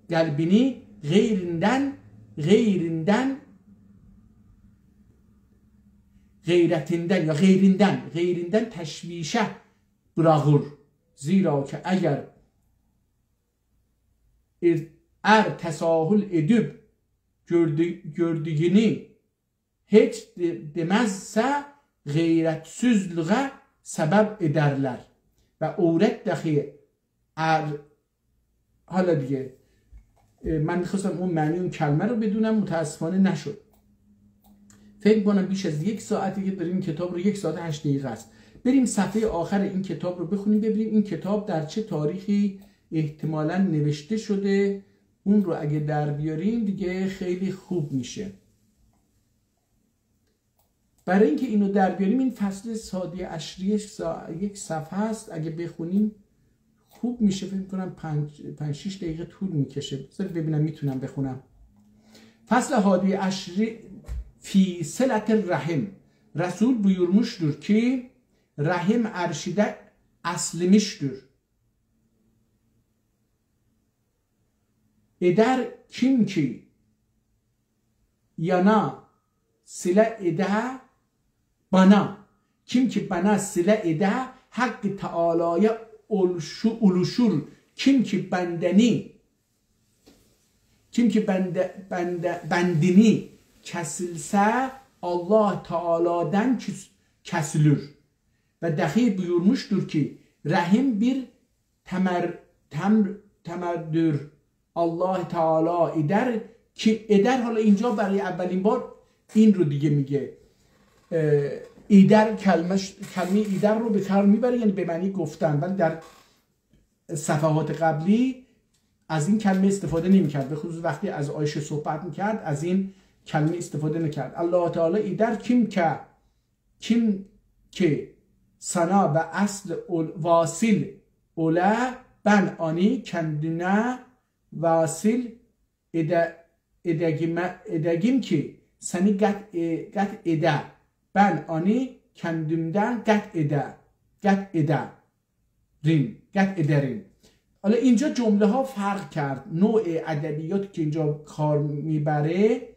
Kalbini gayrinden teşvişe bırakır. Zira ki eğer tesahül edip gördüğünü hiç demezse gayretsizliğe sebep ederler. Ve öğret dahi حالا دیگه من میخواستم اون معنی اون کلمه رو بدونم متاسفانه نشد. فکر کنم بیش از 1 ساعتی که داریم این کتاب رو 1 ساعت 8 دقیقه است. بریم صفحه آخر این کتاب رو بخونیم ببینیم این کتاب در چه تاریخی احتمالاً نوشته شده. اون رو اگه در بیاریم دیگه خیلی خوب میشه. برای اینکه اینو در بیاریم این فصل سادی عشری 1 صفحه است. اگه بخونیم خوب میشه. فکر کنم 5-6 دقیقه طول میکشه. بذارید ببینم میتونم بخونم. فصل هادی عشری فی صلت الرحم. Resul buyurmuştur ki rahim arşide aslimiştir. Eder kim ki yana sile ede bana. Kim ki bana sile ede Hakkı Teala'ya oluşur. Kim ki bendini kesilse Allah Teala'dan kesilir. Ve dahi buyurmuştur ki rahim bir temerdir. Allah Teala eder ki eder. حالا اینجا برای اولین بار این رو دیگه میگه. ایدر کلمه ایدر رو به کار میبره یعنی به معنی گفتن. ولی در صفحات قبلی از این کلمه استفاده نمیکرد. به خصوص وقتی از عایشه صحبت میکرد از این کلمه استفاده نکرد. الله تعالی ایدر که sana ve asl vasil ola ben ani kendine vasil edegim ki seni gat ede ben ani kendimden gat ederim. حالا اینجا جمله ها فرق کرد. نوع ادبیات که اینجا کار میبره،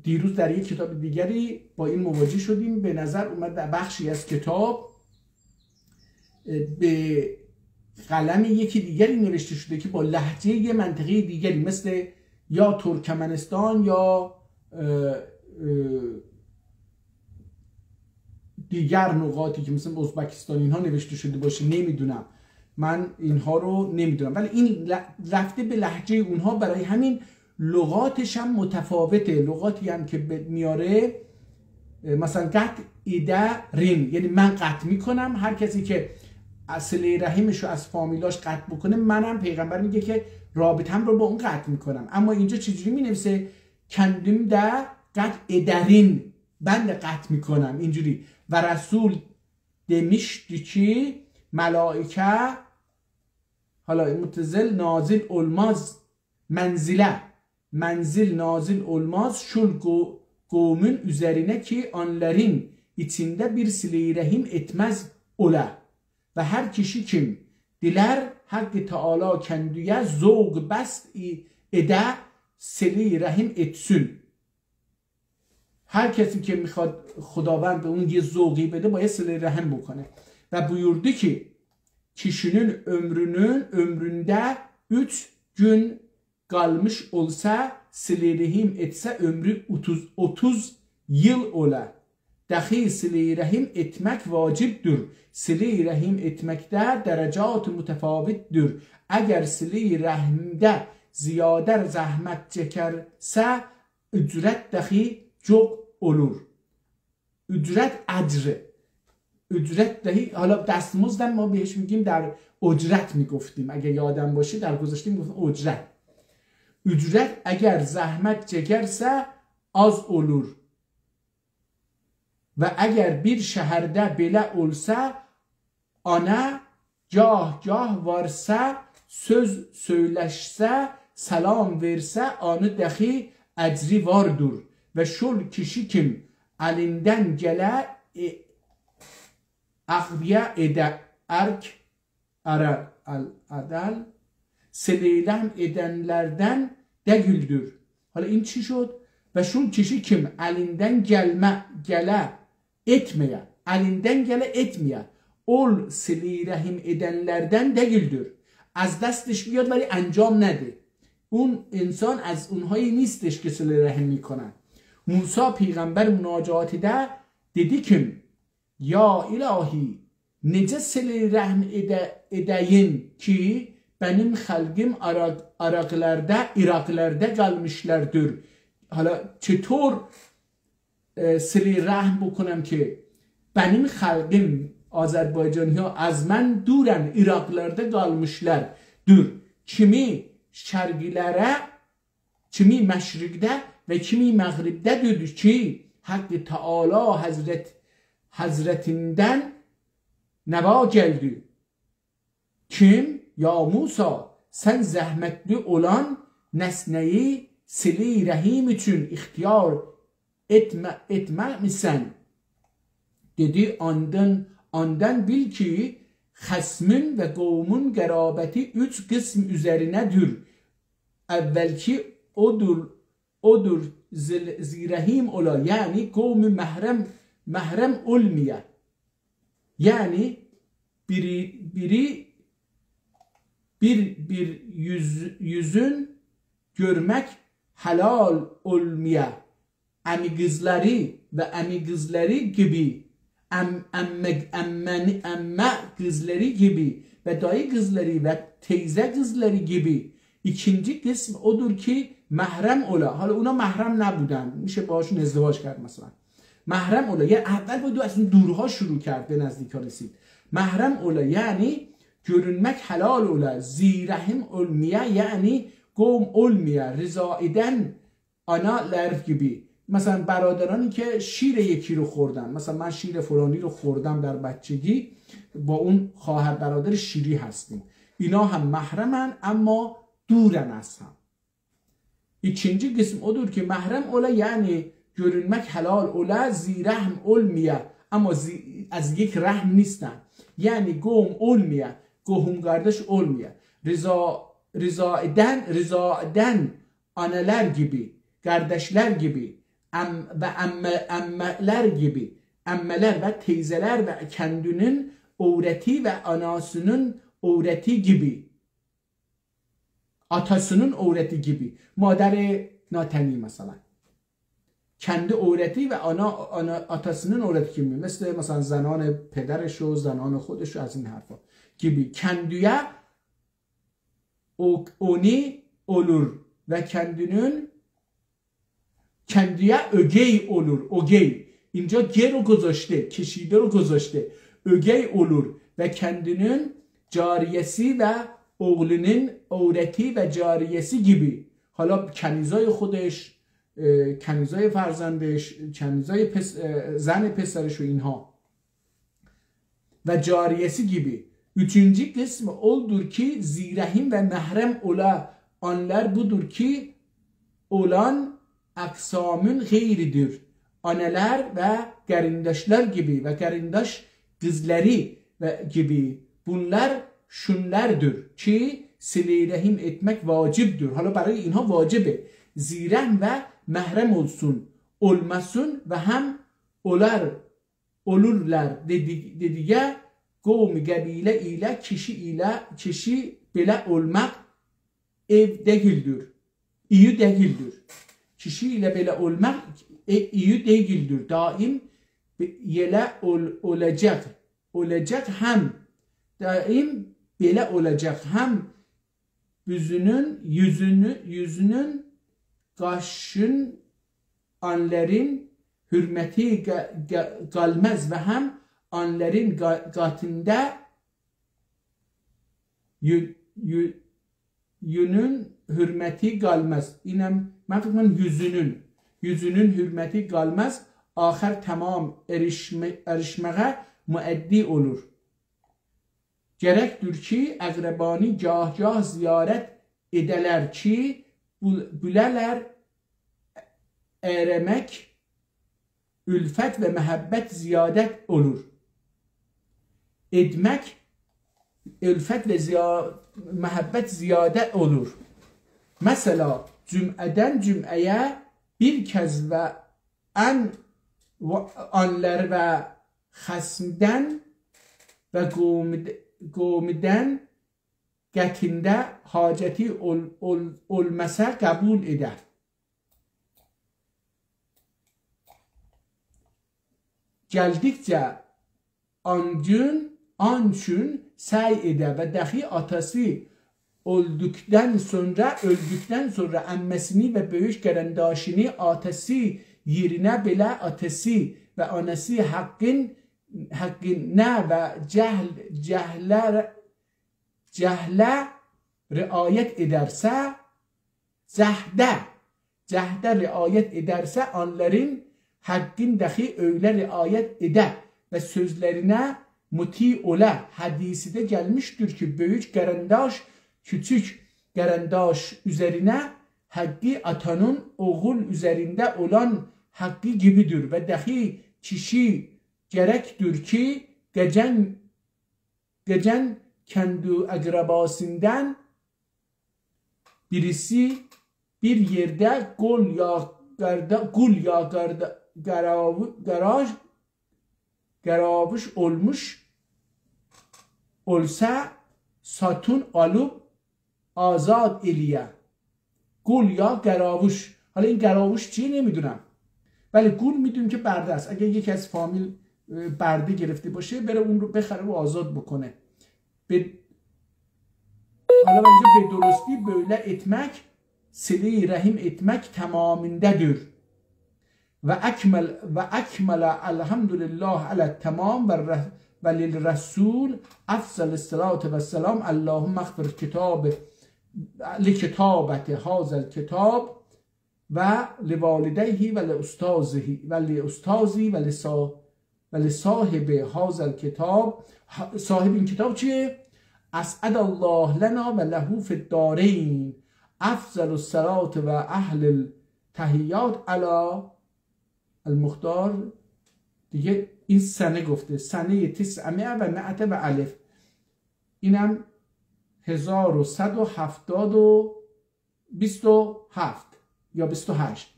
دیروز در یک کتاب دیگری با این مواجه شدیم. به نظر اومد در بخشی از کتاب به قلم یکی دیگری نوشته شده که با لهجه یه منطقه دیگری مثل یا ترکمنستان یا دیگر نقاطی که مثل ازبکستان اینها نوشته شده باشه، نمیدونم، من اینها رو نمیدونم، ولی این رفته به لهجه اونها، برای همین لغاتش هم متفاوته. لغاتی هم که میاره مثلا قطع ایده رین، یعنی من قطع میکنم. هر کسی که صله رحمش رو از فامیلاش قطع بکنه، منم پیغمبر میگه که رابطم رو با اون قطع میکنم. اما اینجا چجوری مینویسه؟ کندم ده قطع ادرین، بند قطع میکنم اینجوری. و رسول demişti ki ملائکه حالا متزل نازل olmaz menzile, menzil nazil olmaz şul kavmin üzerine ki onların içinde bir sile-i rahim etmez ola. Ve her kişi kim diler Hak Teala kendiye zevk best ede sile-i rahim etsin. هر کسی که میخواد خداوند به اون یه ذوقی بده باید صله رحم بکنه. و buyurdu ki kişinin ömründe 3 gün kalmış olsa sıle-i rahim etse ömrü 30 yıl ola. Dahi sıle-i rahim etmek vacibdir. Sıle-i rahim etmekte derecat mütefavittir. Eğer sıle-i rahimde ziyader zahmet çekerse ücret dahi çok olur. Ücret ecre. ücret دهی. حالا دستمزدم ما بهش میگیم در اجرت میگفتیم، اگه یادم باشه در گذشته میگفتیم اجرت. ücret اگر زحمت çekerse az olur. Ve eğer bir şehirde böyle olsa ana gah varsa söz söyleşse selam verse anı dahi ecri vardır. Ve şol kişi kim elinden gele akbiye ede erk arar adal seleylem edenlerden değildir. Hala این چی شد؟ و şol kişi kim elinden gele etmeye ol sile-i rahim edenlerden değildir. از دستش بیاد ولی انجام نده. اون انسان از اونهایی نیستش که صله رحم میکنن. موسی پیغمبر مناجات ده dedi ki ya ilahi nece صله رحم edeyim ki benim halkım Iraklarda kalmışlardır. Hala çetor صله رحم بکنم که benim halkım Azerbaycanlı az men duran Iraklarda kalmışlardır. Kimi şerqilere, kimi məşriqdə ve kimi məğribdə dedi ki Hak Teala Hazretinden neva geldi. Kim? Ya Musa sen zahmetli olan nesneyi sile-i rahim için ihtiyar etme misin? Dedi ondan bil ki hasmın ve kavmun garabeti 3 kısım üzerinedir. Evvelki odur zirahim ola, yani kavmi mahrem olmaya, yani bir yüzün görmek helal olmaya, emi kızları ve emi kızları gibi, emme kızları gibi ve dayı kızları ve teyze kızları gibi. İkinci kısım odur ki mahrem ola. Hala اونا محرم نبودن، میشه باهاشون ازدواج کرد مثلا. محرم اولا یعنی اول باید از اون دورها شروع کرد به نزدیکا رسید. محرم اولا یعنی görünmek helal ola. Zirahim olmaya yani قوم olmaya, rıza eden analar gibi. مثلا برادرانی که شیر یکی رو خوردن، مثلا من شیر فلانی رو خوردم در بچگی، با اون خواهر برادر شیری هستیم، اینا هم محرمن اما دورن از هم. İkinci kısım odur ki mahrem ola yani görünmek helal ola zirahm olmaya ama az یک رحم نیستن، یعنی گم olmaya گوهم kardeş olmaya rızaeden analar gibi, kardeşler gibi ve emmeler gibi, emmeler ve teyzeler ve kendinin öğreti ve anasının öğreti gibi, atasının öğreti gibi. مادر ناتنی مثلا kendi öğreti ve atasının öğreti gibi. مثلا زنان پدرش و زنان خودش و از این حرفا gibi. Kendiye oni olur ve kendiye ögey olur. Ögey. اینجا گ رو گذاشته، کشیده رو گذاشته. ögey olur ve kendinin cariyesi ve oğlunun öğreti ve cariyesi gibi. حالا کنیزای خودش، کنیزای فرزندش، کنیزای زن پسرش و اینها و cariyesi gibi. Üçüncü kısmı oldur ki zirahim ve mehrem ola, anlar budur ki olan aksamın gayridir. Anneler ve gerindaşlar gibi ve gerindaş kızları ve gibi. Bunlar şunlardır ki sile-i rahim etmek vacibdir. Hala برای اینها واجبه زیرهم و محرم olsun, olmasın ve hem olurlar dediğe kavmi kabile ile kişi bile olmak ev değildir. İyi değildir. Kişi ile bile olmak iyi değildir. Daim yele olacak. Olacak hem daim bile olacak hem yüzünün kaşın anların hürmeti kalmaz ve hem anların katında yünün hürmeti kalmaz. İnem ben fikrim yüzünün hürmeti kalmaz. Ahir tamam erişmeye müeddi olur. Gerektir ki əqrəbani gah ziyaret edeler ki bülələr eremek ülfet ve mehabbet ziyadet olur. Etmek ülfet ve mehabbet ziyade olur. Mesela cüm'eden cüm'eye bir kez ve anlar ve xasmden ve qomiden qətində hacəti olmasa qəbul edər. Gəldikcə ançün səy edə və dəxi atası öldükdən sonra əmməsini və böyük qərəndaşını atası yerinə belə atası və anası haqqına və cəhlə riayət edərsə, cəhdə riayət edərsə, onların haqqın dahi öyle riayət edə və sözlərinə muti ola. Hadisidə gəlmişdir ki, böyük qərəndaş küçük qərəndaş üzərinə haqqı atanın oğul üzərində olan haqqı gibidir və dahi kişi gerektir ki gecen kendi akrabasından birisi bir yerde gul ya garavuş olmuş olsa satun alıp azad eliye. Gul ya garavuş. حالا این گراوش چیه نمیدونم، ولی گول میدونیم که برده است. اگه یکی از فامیل برده گرفته باشه بره اون رو بخره و آزاد بکنه. حالا اینجا به درستی böyle etmek, sile-i rahim etmek tamamindedir. Ve ekmele elhamdülillah ala tamam ve lil Resul afzal salatu ve selam. Allahümme agfir li kitabeti hazel kitab و لوالدیه و لاستاذی و لصاحب هذا الکتاب. صاحب این کتاب چیه؟ اسعد الله لنا و له فی الدارین افضل الصلاة و اهل التحیات علی المختار. دیگه این سنه گفته، سنه 900 و الف، اینم 1127 یا 28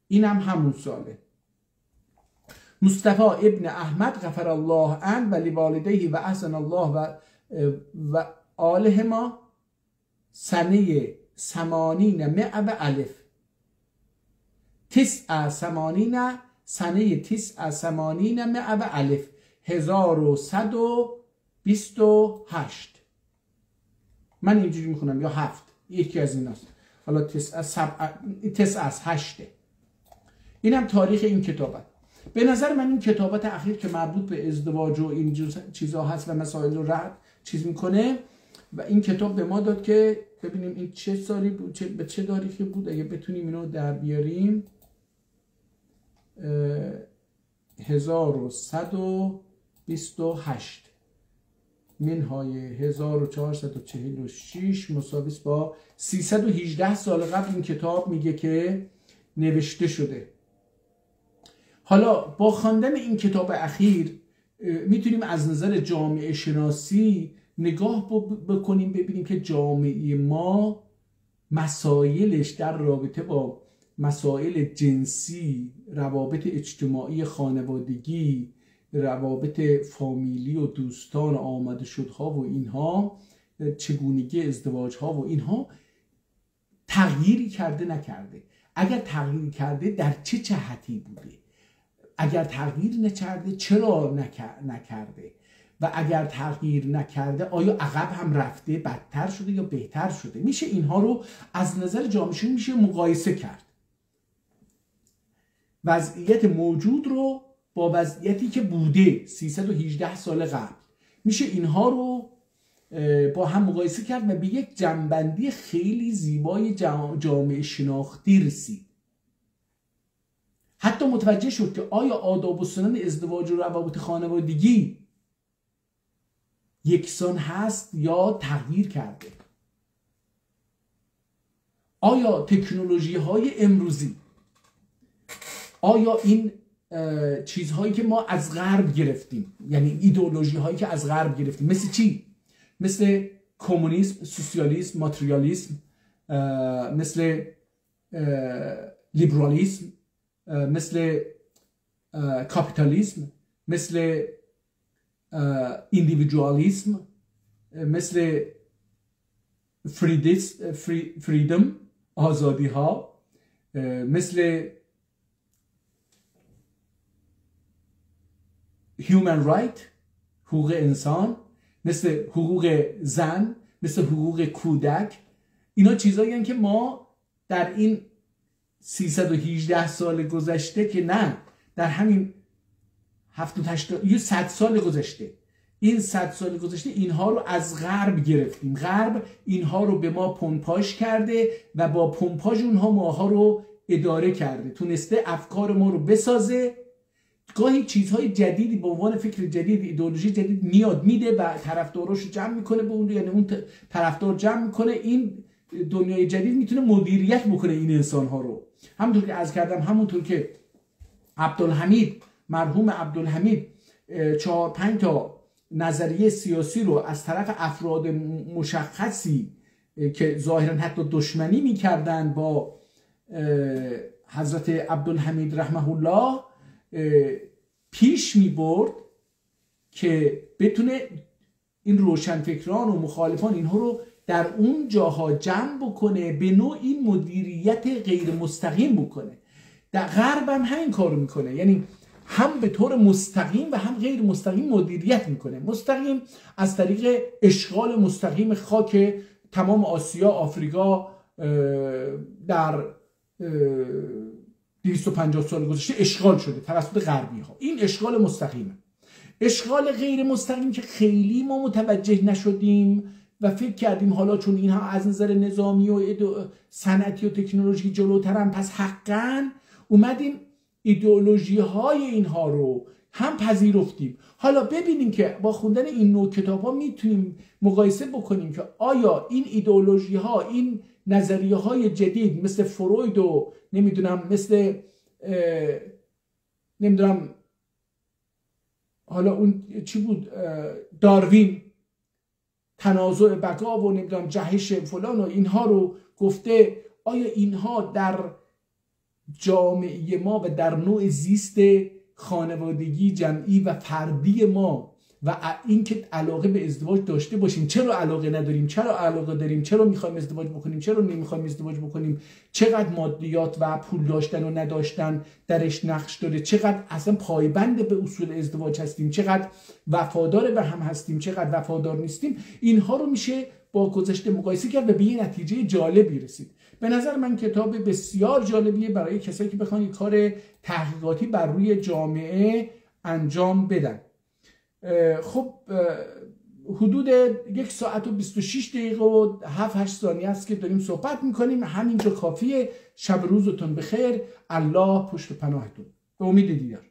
اینم همون ساله. مصطفی ابن احمد غفر الله عنه و لوالدیه و احسن الله و آلهما سنه 80 و الف 89 سنه 89 و الف 1128. من اینجوری میخونم یا 7 یکی از ایناست، حالا 9 از 8. اینم تاریخ این کتابه. به نظر من این کتابات اخیر که مربوط به ازدواج و این چیزا هست و مسائل رو رد چیز میکنه و این کتاب به ما داد که ببینیم این چه سالی بود، به چه تاریخی بود، اگه بتونیم اینو در بیاریم. 1128 منهای 1446 مساوی با 318 سال قبل این کتاب میگه که نوشته شده. حالا با خواندن این کتاب اخیر میتونیم از نظر جامعه شناسی نگاه بکنیم، ببینیم که جامعه ما مسائلش در رابطه با مسائل جنسی، روابط اجتماعی خانوادگی، روابط فامیلی و دوستان و آمده شدها و اینها، چگونگی ازدواج ها و اینها تغییری کرده نکرده. اگر تغییر کرده در چه جهتی بوده؟ اگر تغییر نکرده چرا نکرده؟ و اگر تغییر نکرده آیا عقب هم رفته، بدتر شده یا بهتر شده؟ میشه اینها رو از نظر جامعه میشه مقایسه کرد. وضعیت موجود رو با وضعیتی که بوده 318 سال قبل، میشه اینها رو با هم مقایسه کرد و به یک جنبندی خیلی زیبای جامعه شناختی رسید. حتی متوجه شد که آیا آداب و سنن ازدواج و روابط خانوادگی یکسان هست یا تغییر کرده؟ آیا تکنولوژی های امروزی، آیا این چیزهایی که ما از غرب گرفتیم، یعنی ایدئولوژی هایی که از غرب گرفتیم، مثل چی؟ مثل کمونیسم، سوسیالیسم، ماتریالیسم، مثل لیبرالیسم، مثل کاپیتالیسم، مثل ایندیویدوالیسم، مثل فریدم، آزادی ها، مثل human right، حقوق انسان، مثل حقوق زن، مثل حقوق کودک. اینا چیزایی هستند که ما در این 318 سال گذشته، که نه در همین 70-80 100 سال گذشته، این 100 سال گذشته اینها رو از غرب گرفتیم. غرب اینها رو به ما پمپاژ کرده و با پمپاژ اونها ماها رو اداره کرده، تونسته افکار ما رو بسازه. گاهی چیزهای جدیدی به عنوان فکر جدید، ایدئولوژی جدید میاد میده و طرفداراش رو جمع میکنه به اون، یعنی اون طرفدار جمع میکنه. این دنیای جدید میتونه مدیریت بکنه این انسان ها رو. همونطور که عرض کردم، همونطور که عبدالحمید، مرحوم عبدالحمید 4-5 تا نظریه سیاسی رو از طرف افراد مشخصی که ظاهرا حتی دشمنی میکردن با حضرت عبدالحمید رحمه الله پیش میبرد که بتونه این روشنفکران و مخالفان اینها رو در اون جاها جمع بکنه، به نوعی مدیریت غیر مستقیم بکنه. در غرب هم همین کارو میکنه، یعنی هم به طور مستقیم و هم غیر مستقیم مدیریت میکنه. مستقیم از طریق اشغال مستقیم خاک تمام آسیا، آفریقا در 250 سال گذشته اشغال شده توسط غربی ها. این اشغال مستقیمه. اشغال غیر مستقیم که خیلی ما متوجه نشدیم و فکر کردیم حالا چون اینها از نظر نظامی و صنعتی و تکنولوژی جلوترن پس حقاً اومدیم ایدئولوژی های اینها رو هم پذیرفتیم. حالا ببینیم که با خوندن این نوع کتاب ها میتونیم مقایسه بکنیم که آیا این ایدئولوژی ها، این نظریه های جدید مثل فروید و مثل حالا اون چی بود، داروین، تنازع بقا و جهش فلان و اینها رو گفته، آیا اینها در جامعه ما و در نوع زیست خانوادگی جمعی و فردی ما و اینکه علاقه به ازدواج داشته باشیم، چرا علاقه نداریم، چرا علاقه داریم، چرا میخوایم ازدواج بکنیم، چرا نمیخوایم ازدواج بکنیم، چقدر مادیات و پول داشتن و نداشتن درش نقش داره، چقدر اصلا پایبند به اصول ازدواج هستیم، چقدر وفادار به هم هستیم، چقدر وفادار نیستیم، اینها رو میشه با گذشته مقایسه کرد و به یه نتیجه جالبی رسید. به نظر من کتاب بسیار جالبیه برای کسایی که بخوان کار تحقیقاتی بر روی جامعه انجام بدن. خب حدود 1 ساعت و 26 دقیقه و 7-8 ثانیه است که داریم صحبت میکنیم. همینجا کافیه. شب روزتون بخیر. الله پشت و پناهتون. به امید دیدار.